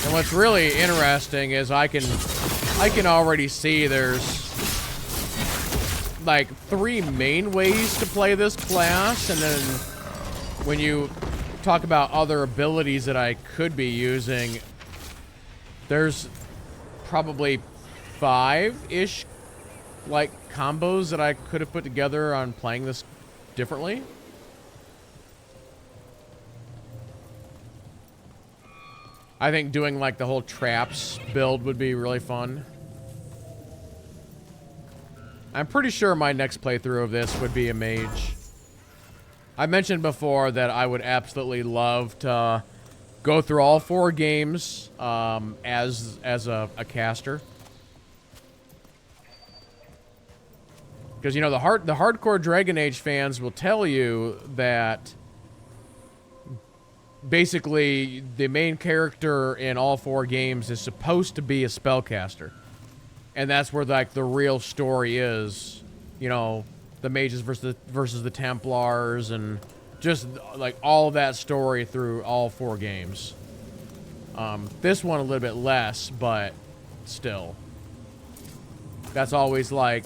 And what's really interesting is I can already see there's like 3 main ways to play this class, and then when you talk about other abilities that I could be using, there's probably 5-ish like combos that I could have put together on playing this differently. I think doing like the whole traps build would be really fun. I'm pretty sure my next playthrough of this would be a mage. I mentioned before that I would absolutely love to go through all 4 games as a caster. Because, you know, the hardcore Dragon Age fans will tell you that basically the main character in all 4 games is supposed to be a spellcaster. And that's where, like, the real story is. You know, the mages versus the Templars, and just, like, all of that story through all 4 games. This one a little bit less, but still. That's always, like,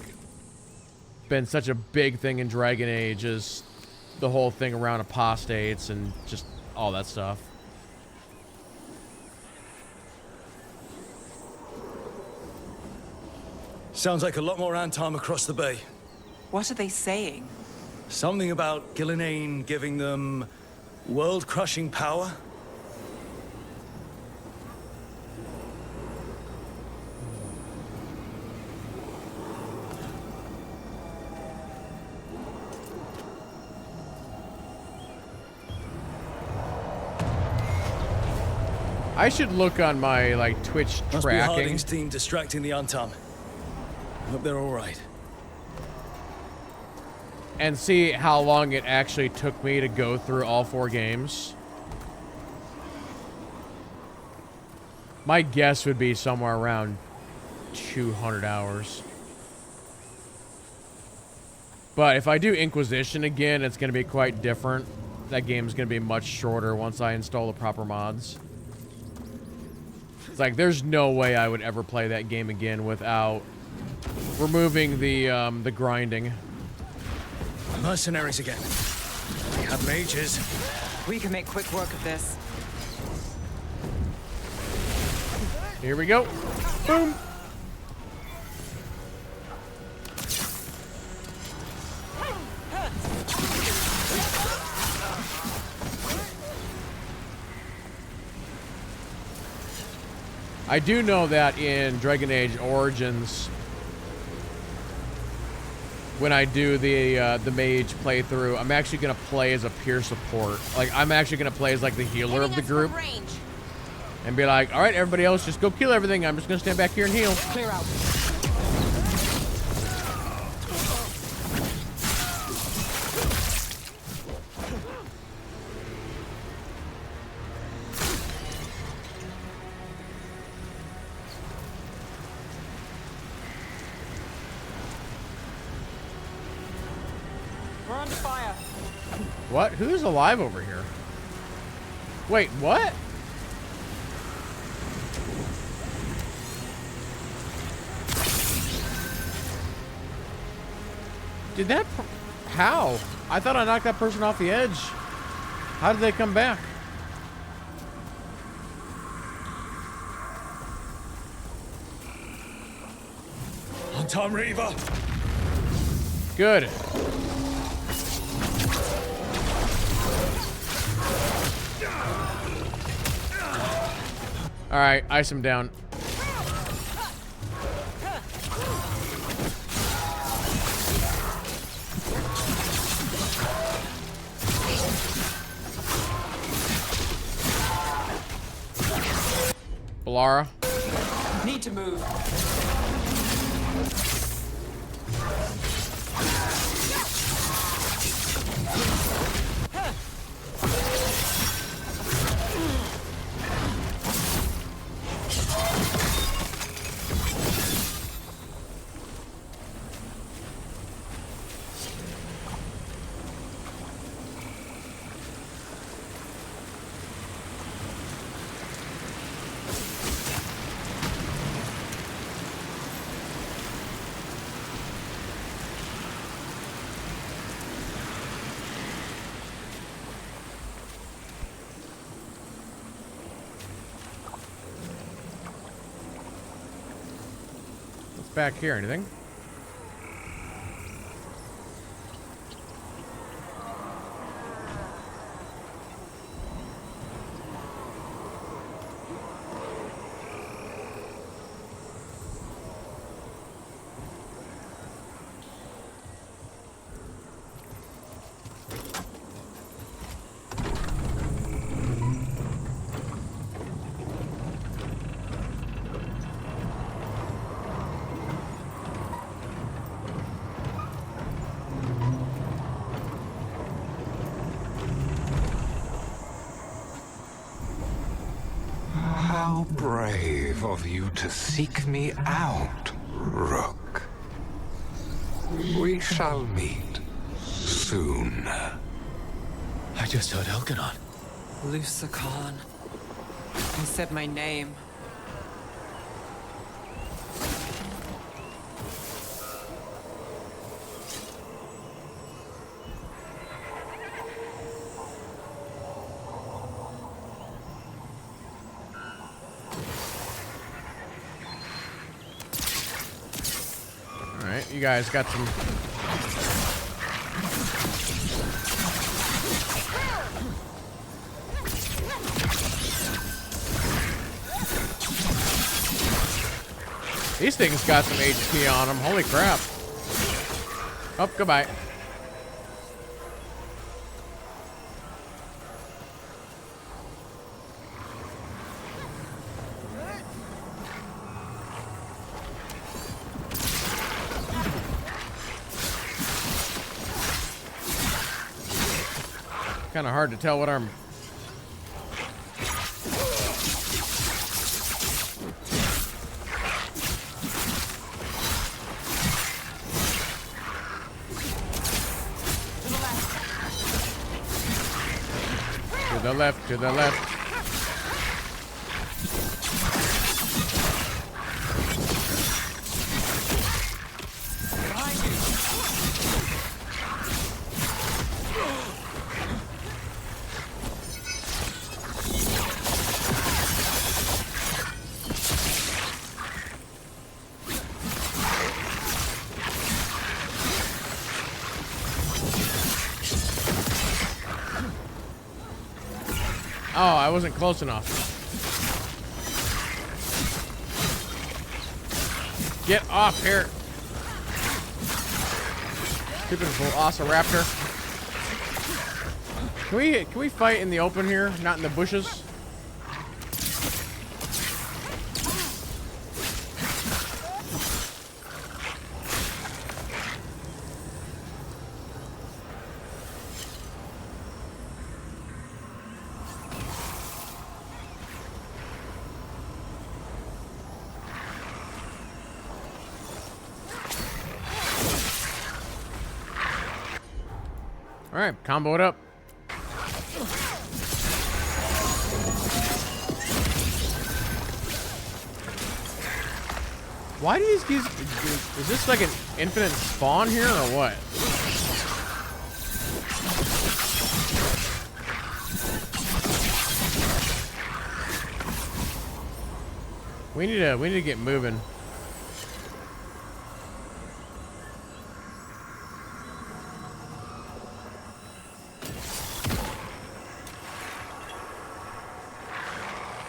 been such a big thing in Dragon Age, is the whole thing around apostates and just all that stuff. Sounds like a lot more Antom across the bay. What are they saying? Something about Gillenane giving them world-crushing power? I should look on my, like, Twitch Must be tracking. Harding's team distracting the Antom. Hope they're all right. And see how long it actually took me to go through all 4 games. My guess would be somewhere around 200 hours. But if I do Inquisition again, it's going to be quite different. That game's going to be much shorter once I install the proper mods. It's like, there's no way I would ever play that game again without removing the grinding. Mercenaries again. We have mages. We can make quick work of this. Here we go. Boom. I do know that in Dragon Age Origins, when I do the mage playthrough, I'm actually gonna play as a peer support. Like, I'm actually gonna play as like the healer of the group, and be like, all right, everybody else, just go kill everything. I'm just gonna stand back here and heal. Clear out. We're under fire. What? Who's alive over here? Wait, what? Did that... How? I thought I knocked that person off the edge. How did they come back? Antom Reaver! Good. Alright, ice him down. Balara. Need to move. Back here, anything? How brave of you to seek me out, Rook. We shall meet soon. I just heard Elkanon. Lucican. He said my name. Alright, you guys got some... These things got some HP on them. Holy crap. Oh, goodbye. Kind of hard to tell what I'm... To the left, to the left. Oh, I wasn't close enough. Get off here. Stupid Velociraptor. Can we fight in the open here, not in the bushes? All right, combo it up. Why do these guys... Is this like an infinite spawn here or what? We need to get moving.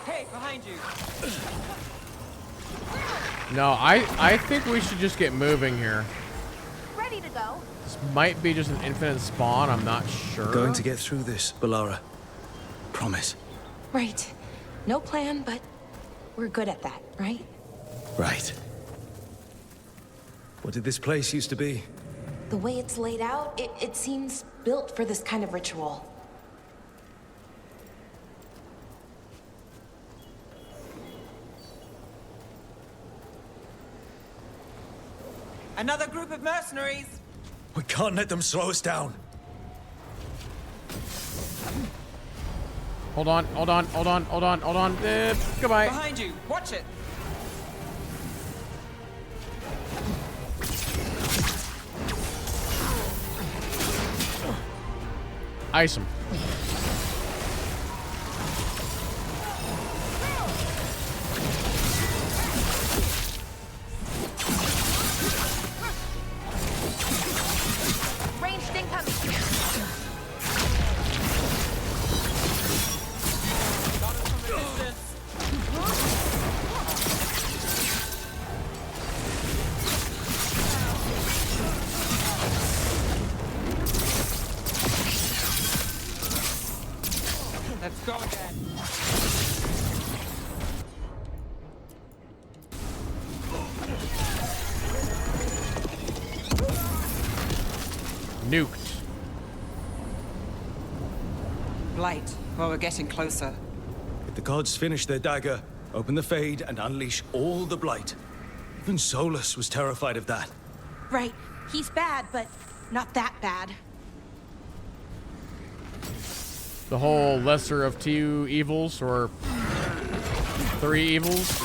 Hey, behind you. No, I think we should just get moving here. Ready to go. This might be just an infinite spawn, I'm not sure. Going to get through this, Balara. Promise. Right. No plan, but We're good at that, right? Right. What did this place used to be? The way it's laid out, it seems built for this kind of ritual. Another group of mercenaries! We can't let them slow us down. Hold on. Goodbye. Behind you! Watch it! Ice him. Ranged incoming. Got us from a distance. Let's go again. Nuked. Blight. Well, we're getting closer. If the gods finish their dagger, open the Fade and unleash all the Blight. Even Solus was terrified of that. Right. He's bad, but not that bad. The whole lesser of two evils, or three evils.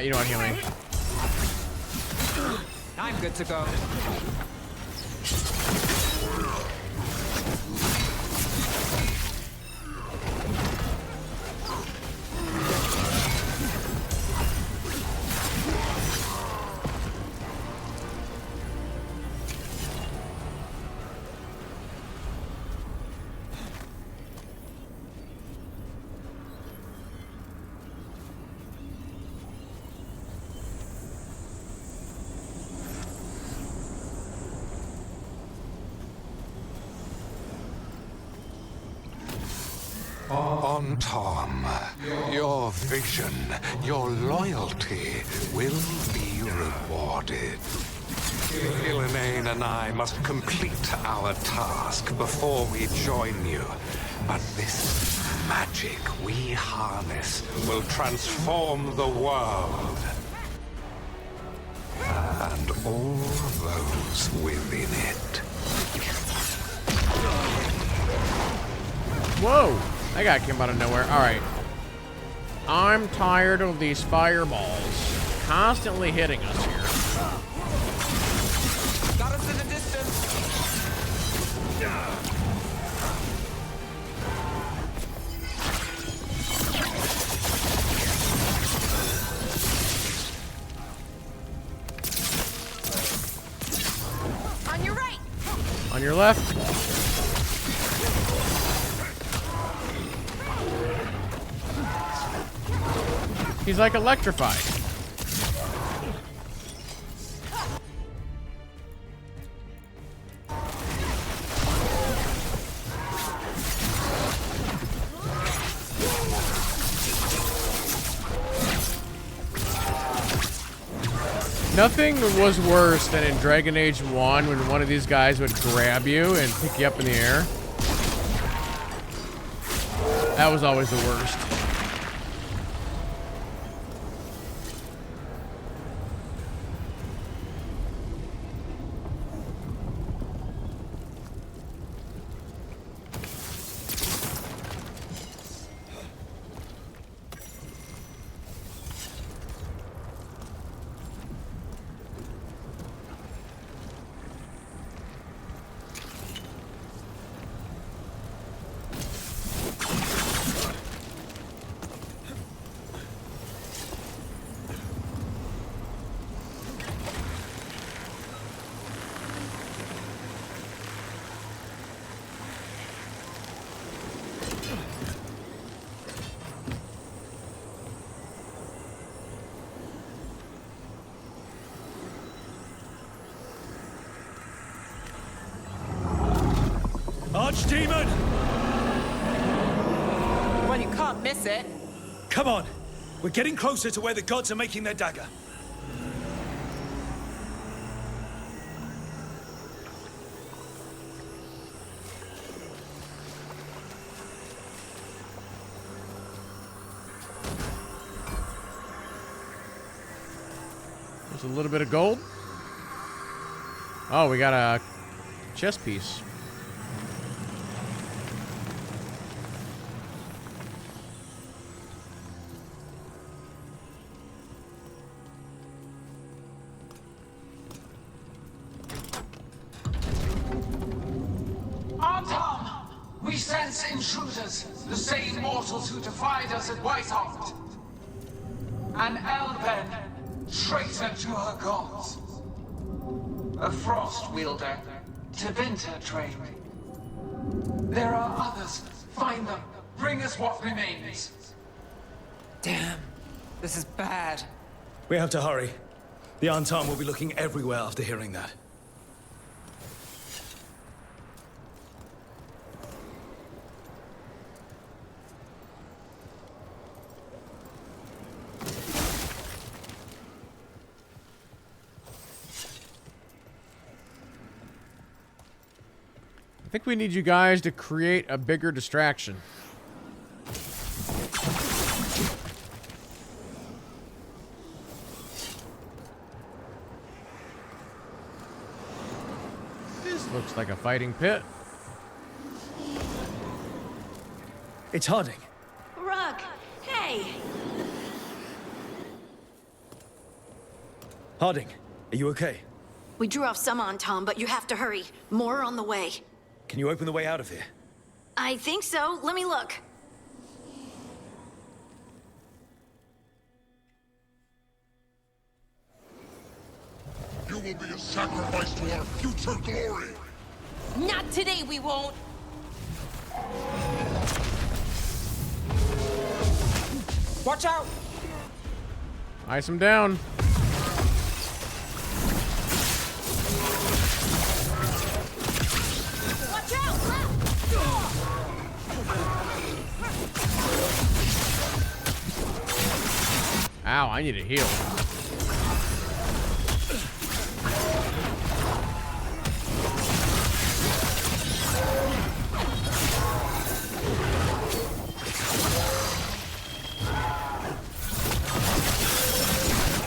You know what, heal me. I'm good to go. On Tom, your vision, your loyalty will be rewarded. Illuminae and I must complete our task before we join you. But this magic we harness will transform the world. And all those within it. Whoa! That guy came out of nowhere. Alright. I'm tired of these fireballs constantly hitting us here. Got us in the distance. On your right. On your left. He's like electrified. Nothing was worse than in Dragon Age 1 when one of these guys would grab you and pick you up in the air. That was always the worst. Archdemon! Well, you can't miss it. Come on! We're getting closer to where the gods are making their dagger. There's a little bit of gold. Oh, we got a chess piece. Tom! We sense intruders, the same mortals who defied us at Whitehart. An Elven, traitor to her gods. A frost wielder, Tevinter trained. There are others. Find them. Bring us what remains. Damn. This is bad. We have to hurry. The Antam will be looking everywhere after hearing that. I think we need you guys to create a bigger distraction. This looks like a fighting pit. It's Harding. Rook, hey! Harding, are you okay? We drew off some on Tom, but you have to hurry. More on the way. Can you open the way out of here? I think so. Let me look. You will be a sacrifice to our future glory! Not today, we won't. Watch out! Ice him down. Watch out! Left! Ow, I need a heal.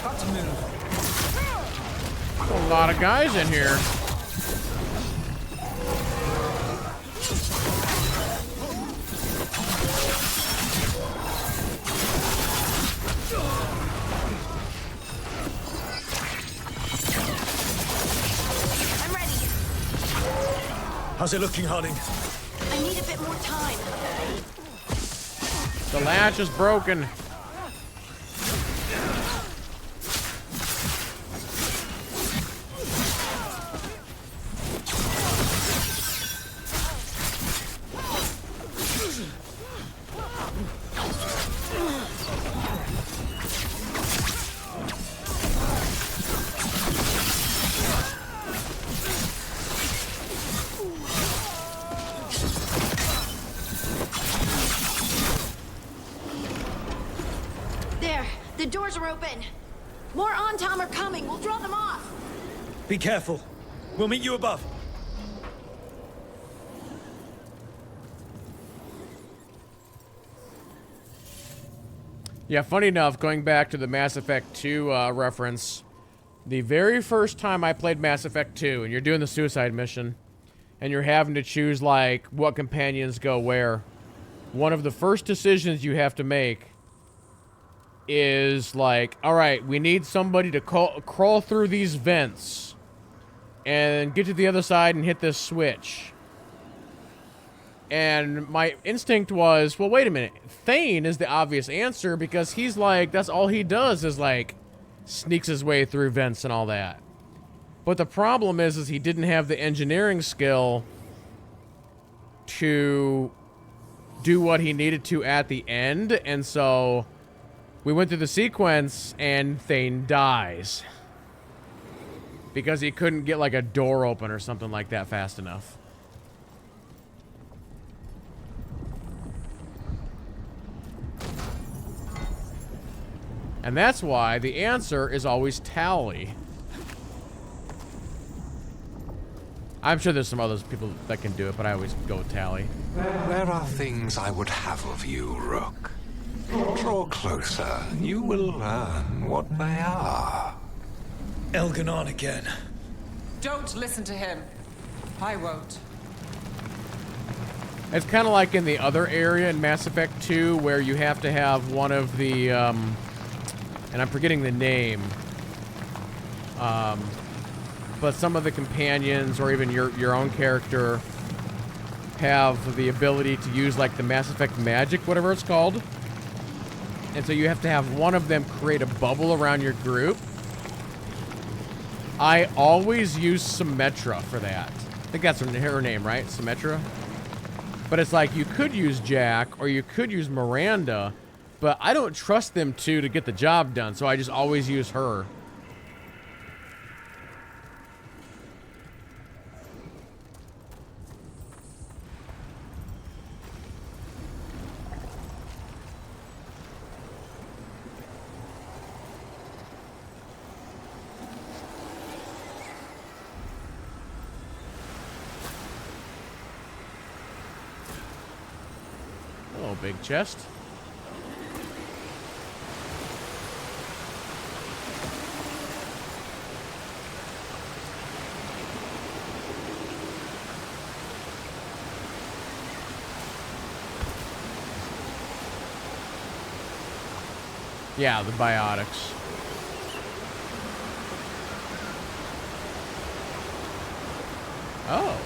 Got to move. A lot of guys in here. I'm ready. How's it looking, Harding? I need a bit more time. The latch is broken. There, the doors are open. More on Tom are coming. We'll draw them off. Be careful. We'll meet you above. Yeah, funny enough, going back to the Mass Effect 2 reference, the very first time I played Mass Effect 2, and you're doing the suicide mission, and you're having to choose, like, what companions go where, one of the first decisions you have to make is, like, alright, we need somebody to crawl through these vents and get to the other side and hit this switch. And my instinct was, well, wait a minute. Thane is the obvious answer because he's like, that's all he does is like sneaks his way through vents and all that. But the problem is he didn't have the engineering skill to do what he needed to at the end. And so we went through the sequence and Thane dies because he couldn't get like a door open or something like that fast enough. And that's why the answer is always Tally. I'm sure there's some other people that can do it, but I always go with Tally. There are things I would have of you, Rook. Draw closer. You will learn what they are. Elganon again. Don't listen to him. I won't. It's kind of like in the other area in Mass Effect 2 where you have to have one of the, and I'm forgetting the name, but some of the companions or even your own character have the ability to use like the Mass Effect magic, whatever it's called. And so you have to have one of them create a bubble around your group. I always use Symmetra for that. I think that's her name, right? Symmetra? But it's like you could use Jack or you could use Miranda, but I don't trust them two to get the job done, so I just always use her. Oh, big chest. Yeah, the biotics. Oh.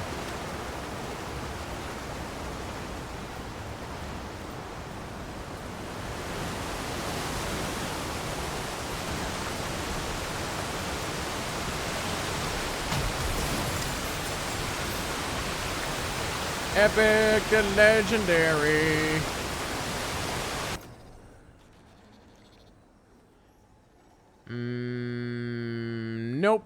Epic and legendary. Nope.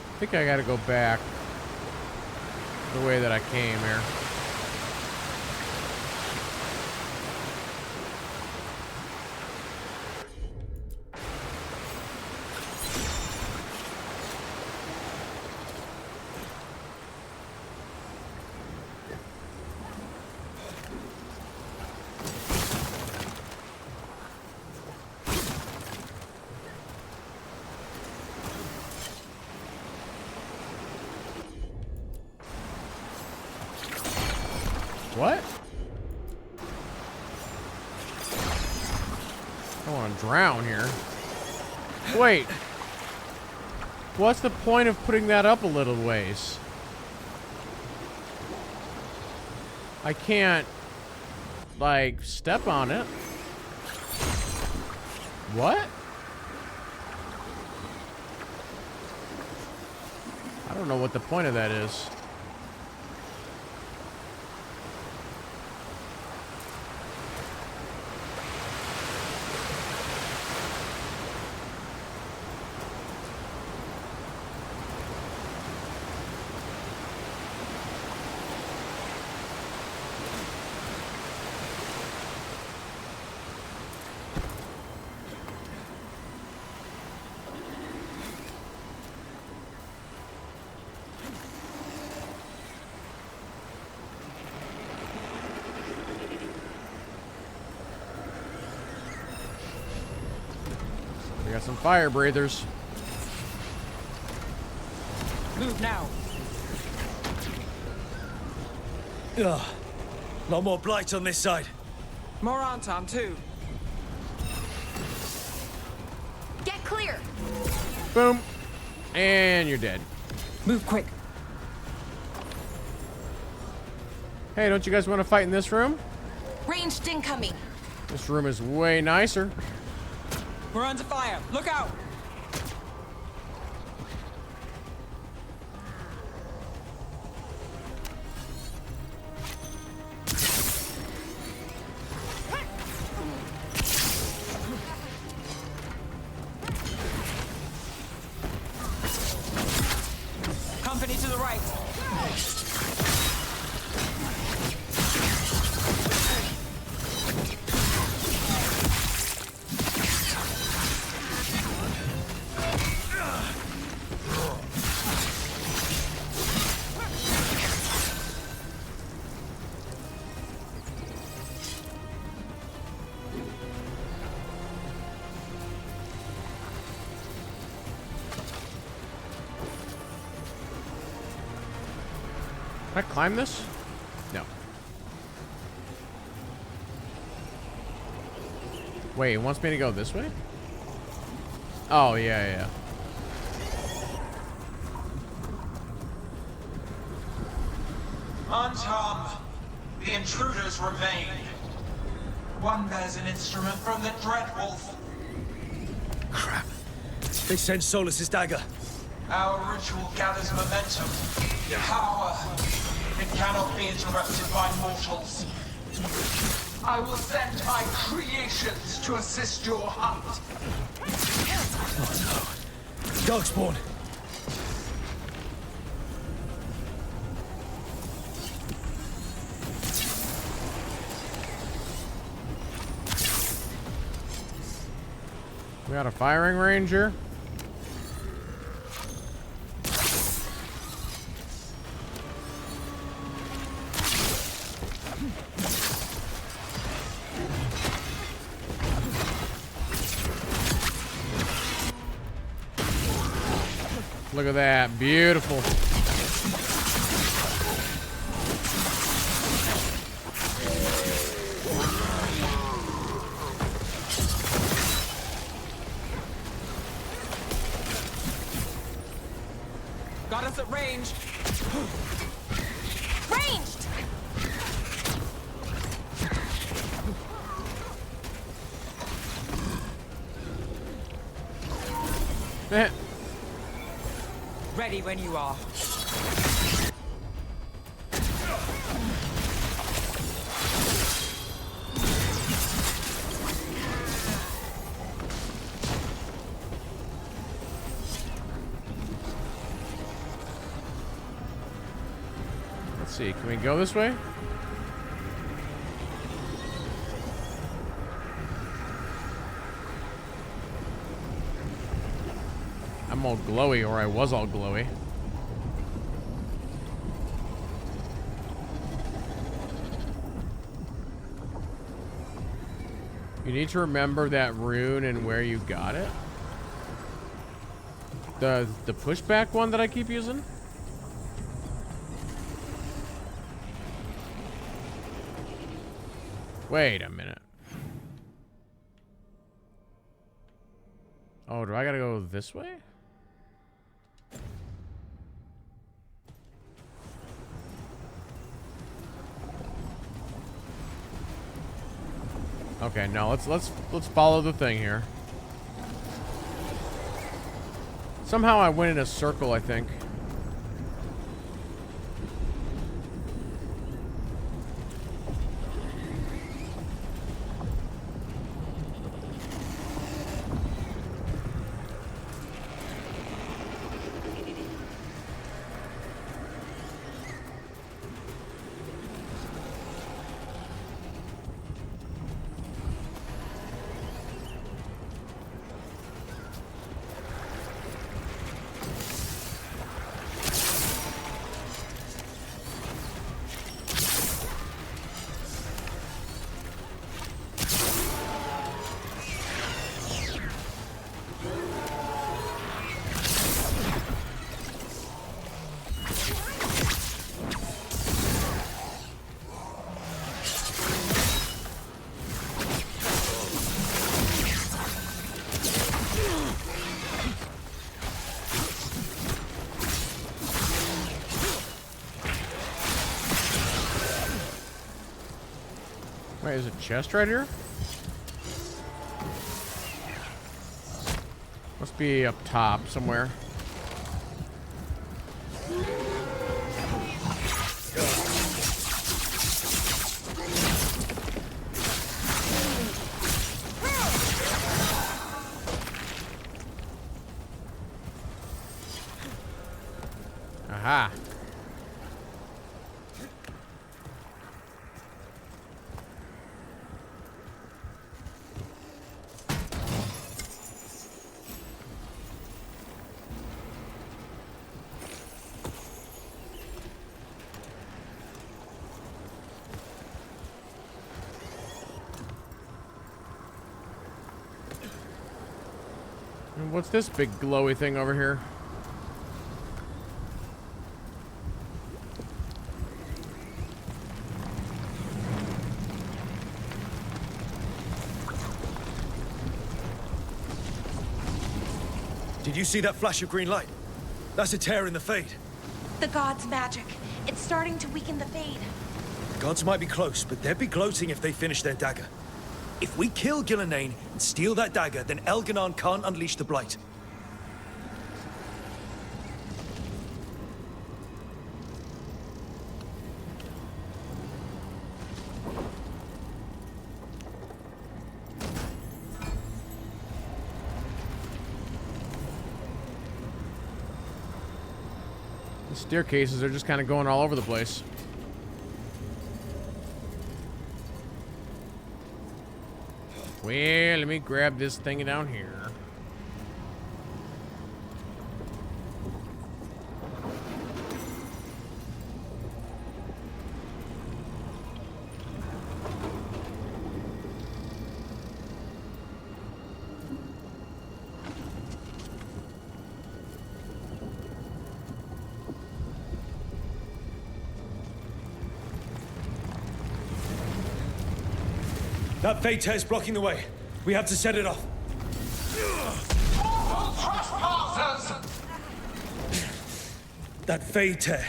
I think I gotta go back the way that I came here. What? I don't want to drown here. Wait. What's the point of putting that up a little ways? I can't, like, step on it. What? I don't know what the point of that is. We got some fire breathers. Move now. Ugh. Lot more blight on this side. More Anton, too. Get clear. Boom. And you're dead. Move quick. Hey, don't you guys want to fight in this room? Ranged incoming. This room is way nicer. We're under fire. Look out. the right. Can I climb this? No. Wait, it wants me to go this way? Oh, yeah. Untom, the intruders remain. One bears an instrument from the Dreadwolf. Crap. They sent Solus's dagger. Our ritual gathers momentum, power. It cannot be interrupted by mortals. I will send my creations to assist your hunt. Oh no. Darkspawn. We got a firing range here. Look at that. Beautiful. Got us at range. Ranged! Ready when you are. Let's see, can we go this way? I'm all glowy, or I was all glowy. You need to remember that rune and where you got it. The pushback one that I keep using? Wait a minute. Oh, do I gotta go this way? Okay, no, let's follow the thing here. Somehow I went in a circle, I think. Wait, is a chest right here? Must be up top somewhere. Aha. What's this big glowy thing over here? Did you see that flash of green light? That's a tear in the Fade. The gods' magic. It's starting to weaken the Fade. The gods might be close, but they'd be gloating if they finish their dagger. If we kill Gillenane and steal that dagger, then Elganon can't unleash the Blight. The staircases are just kind of going all over the place. Well, let me grab this thing down here. That Fade tear's blocking the way. We have to set it off. That Fade tear.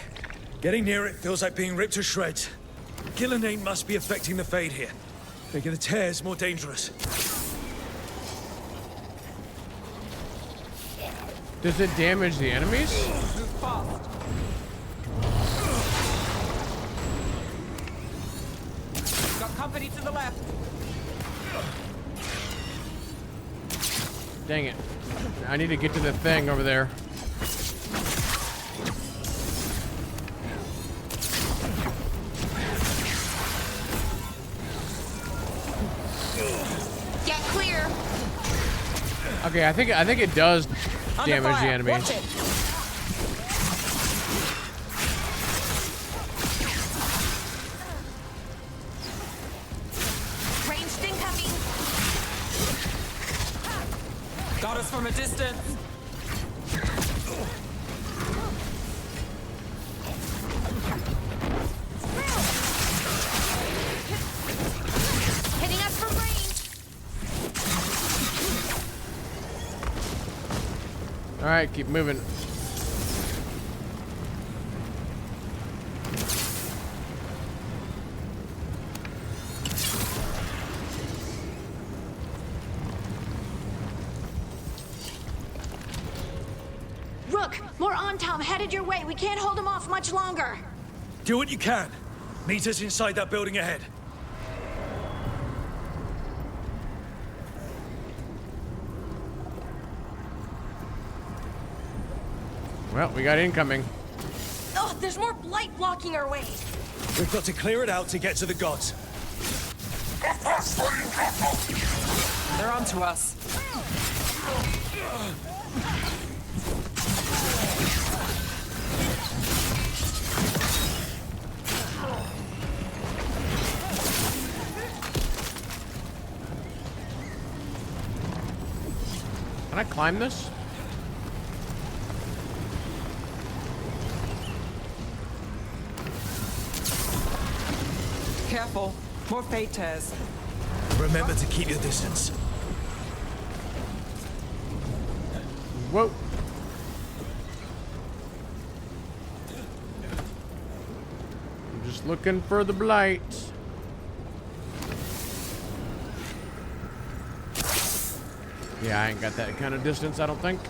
Getting near it feels like being ripped to shreds. Gillenane must be affecting the Fade here, making the tears more dangerous. Does it damage the enemies? Got company to the left. Dang it. I need to get to the thing over there. Get clear. Okay, I think it does damage the enemy. Watch it. Ranged incoming. Got us from a distance. Hitting us from range. All right, keep moving. Rook, more on Tom headed your way. We can't hold him off much longer. Do what you can. Meet us inside that building ahead. Well, we got incoming. Oh, there's more blight blocking our way. We've got to clear it out to get to the gods. They're onto us. Can I climb this? Careful. More fate tears. Remember to keep your distance. Whoa. I'm just looking for the blight. Yeah, I ain't got that kind of distance, I don't think.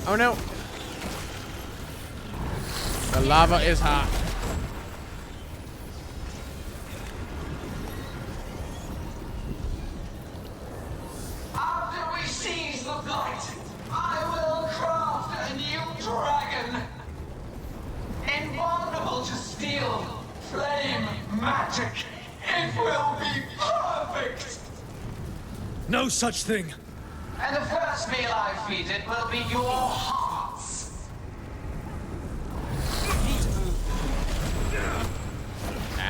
Oh no! The lava is hot. After we seize the blight, I will craft a new dragon. Invulnerable to steel, flame, magic. It will be perfect. No such thing. And the first meal I feed it will be your hearts.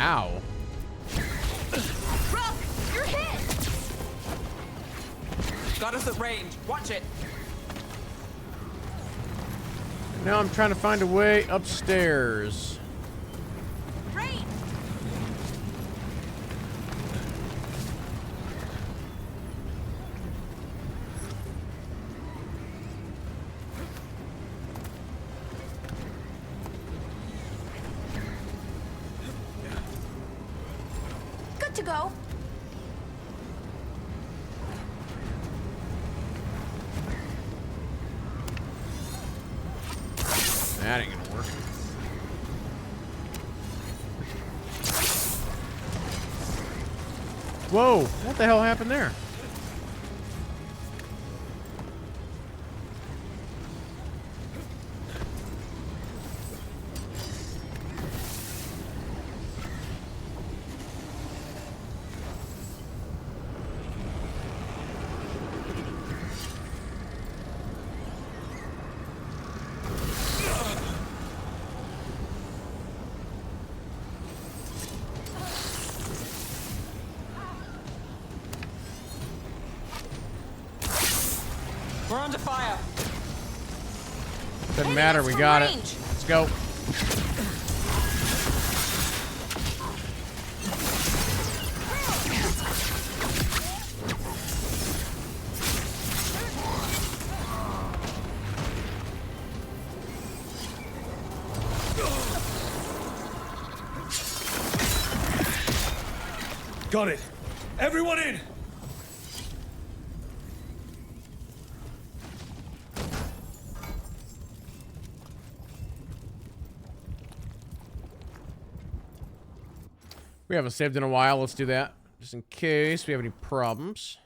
Ow. Rook, you're hit! Got us at range. Watch it. Now I'm trying to find a way upstairs. Rain! Good to go. That ain't gonna work. Whoa, what the hell happened there? We're under fire. Doesn't matter, we got it. Let's go. Got it. Everyone in! We haven't saved in a while. Let's do that. Just in case we have any problems.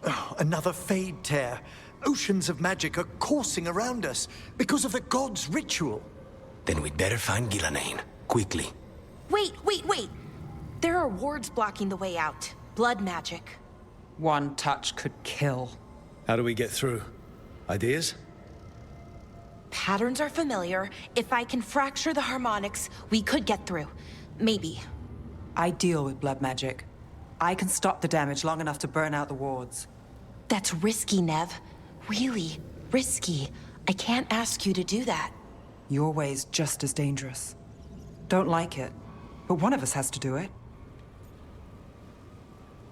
Oh, another Fade Tear. Oceans of magic are coursing around us because of the god's ritual. Then we'd better find Gillenane. Quickly. Wait. There are wards blocking the way out. Blood magic. One touch could kill. How do we get through? Ideas? Patterns are familiar. If I can fracture the harmonics, we could get through. Maybe. I deal with blood magic. I can stop the damage long enough to burn out the wards. That's risky, Nev. Really risky. I can't ask you to do that. Your way's just as dangerous. Don't like it, but one of us has to do it.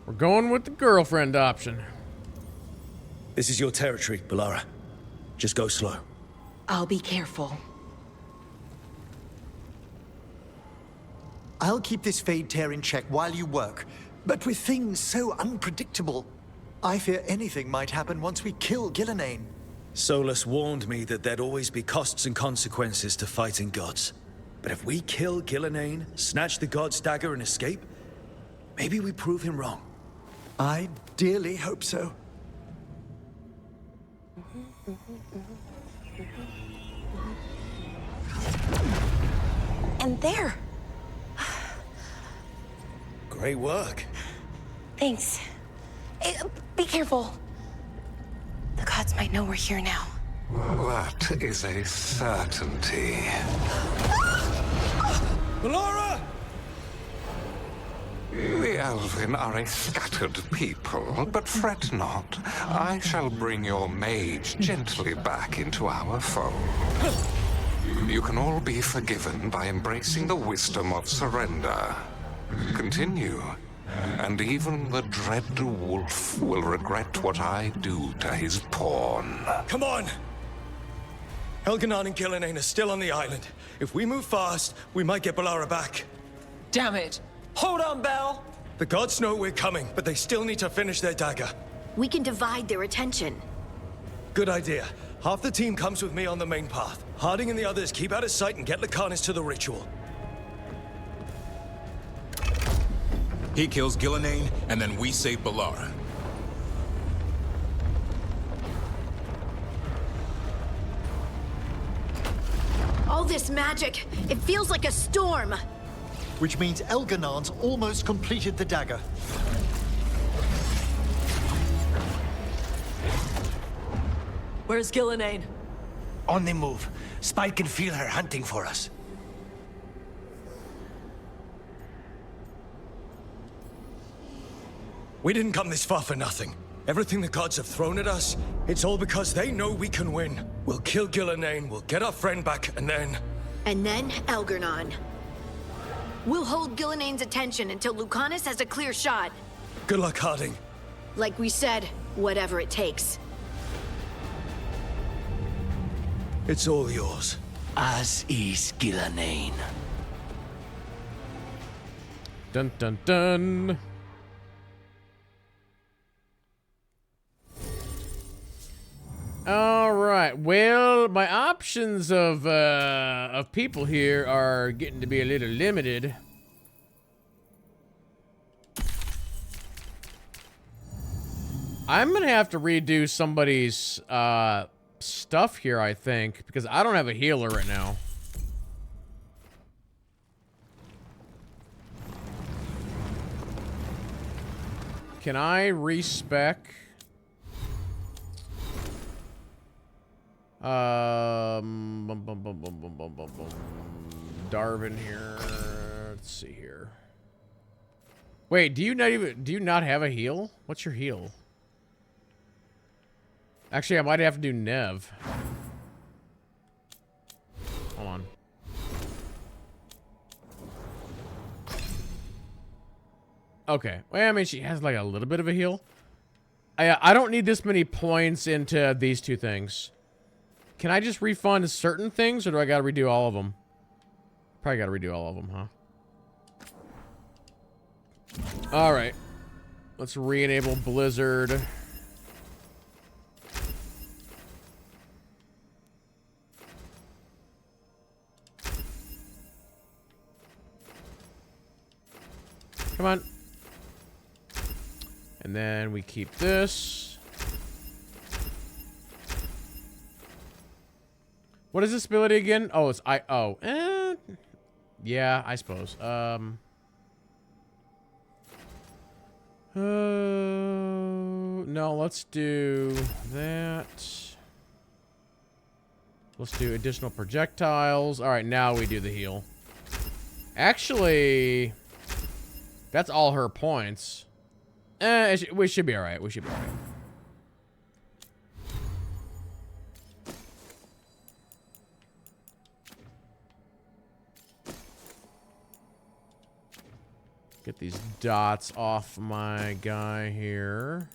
We're going with the girlfriend option. This is your territory, Balara. Just go slow. I'll be careful. I'll keep this Fade Tear in check while you work. But with things so unpredictable, I fear anything might happen once we kill Gillenane. Solus warned me that there'd always be costs and consequences to fighting gods. But if we kill Gillenane, snatch the god's dagger and escape, maybe we prove him wrong. I dearly hope so. And there. Great work. Thanks. Be careful. The gods might know we're here now. That is a certainty. Balara! The Elven are a scattered people, but fret not. I shall bring your mage gently back into our fold. You can all be forgiven by embracing the wisdom of surrender. Continue, and even the dread wolf will regret what I do to his pawn. Come on! Elganon and Gillenane are still on the island. If we move fast, we might get Balara back. Damn it! Hold on, Belle! The gods know we're coming, but they still need to finish their dagger. We can divide their attention. Good idea. Half the team comes with me on the main path. Harding and the others keep out of sight and get Lucanus to the ritual. He kills Gillenane, and then we save Balara. All this magic, it feels like a storm. Which means Elganon's almost completed the dagger. Where's Gillenane? On the move. Spike can feel her hunting for us. We didn't come this far for nothing. Everything the gods have thrown at us, it's all because they know we can win. We'll kill Gillenane, we'll get our friend back, and then... And then Algernon. We'll hold Gillenane's attention until Lucanus has a clear shot. Good luck, Harding. Like we said, whatever it takes. It's all yours. As is Gillenane. Dun dun dun. All right. Well, my options of people here are getting to be a little limited. I'm gonna have to redo somebody's stuff here, I think, because I don't have a healer right now. Can I respec? Darwin here. Let's see here. Wait, do you not have a heal? What's your heal? Actually, I might have to do Nev. Hold on. Okay. Well, I mean, she has like a little bit of a heal. I don't need this many points into these two things. Can I just refund certain things, or do I gotta redo all of them? Probably gotta redo all of them, huh? Alright. Let's re-enable Blizzard. Come on. And then we keep this. What is this ability again? Oh, it's yeah, I suppose. No, let's do that. Let's do additional projectiles. All right, now we do the heal. Actually, that's all her points. We should be all right. We should be all right. Get these dots off my guy here.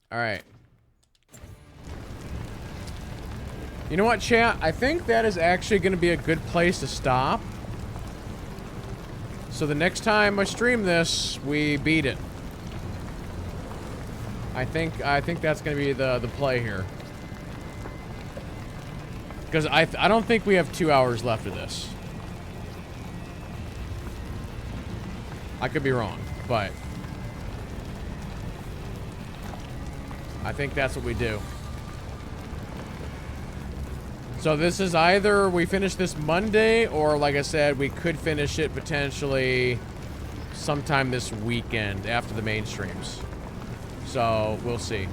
All right. You know what, chat? I think that is actually going to be a good place to stop. So the next time I stream this, we beat it. I think that's going to be the play here. Because I don't think we have 2 hours left of this. I could be wrong, but I think that's what we do. So this is either we finish this Monday, or like I said, we could finish it potentially sometime this weekend after the main streams. So we'll see.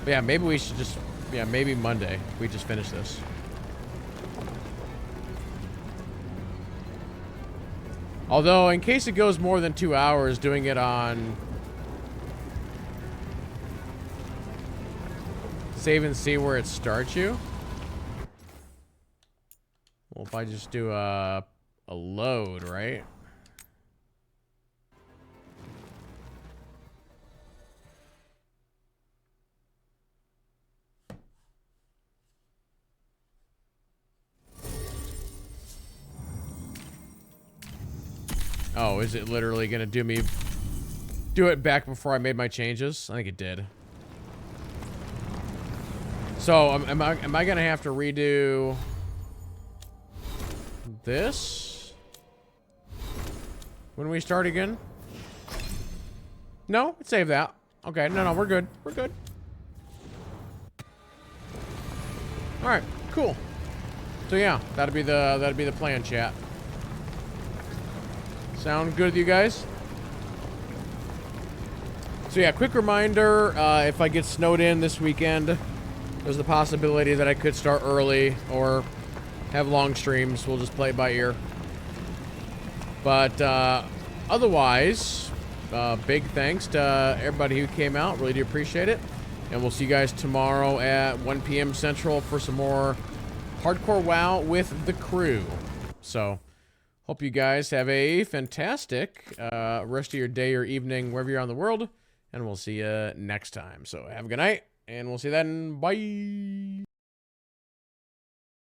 But yeah, maybe we should just, yeah, maybe Monday we just finish this. Although, in case it goes more than 2 hours, doing it on save and see where it starts you. Well, if I just do a load, right? Oh, is it literally gonna do it back before I made my changes? I think it did. So am I gonna have to redo this when we start again? No, save that. Okay, no, we're good. We're good. All right, cool. So yeah, that'd be the plan, chat. Sound good with you guys? So yeah, quick reminder, if I get snowed in this weekend, there's the possibility that I could start early or have long streams. We'll just play it by ear. But otherwise, big thanks to everybody who came out. Really do appreciate it. And we'll see you guys tomorrow at 1 p.m. Central for some more Hardcore WoW with the crew. So, hope you guys have a fantastic rest of your day or evening, wherever you're on the world. And we'll see you next time. So, have a good night, and we'll see you then. Bye!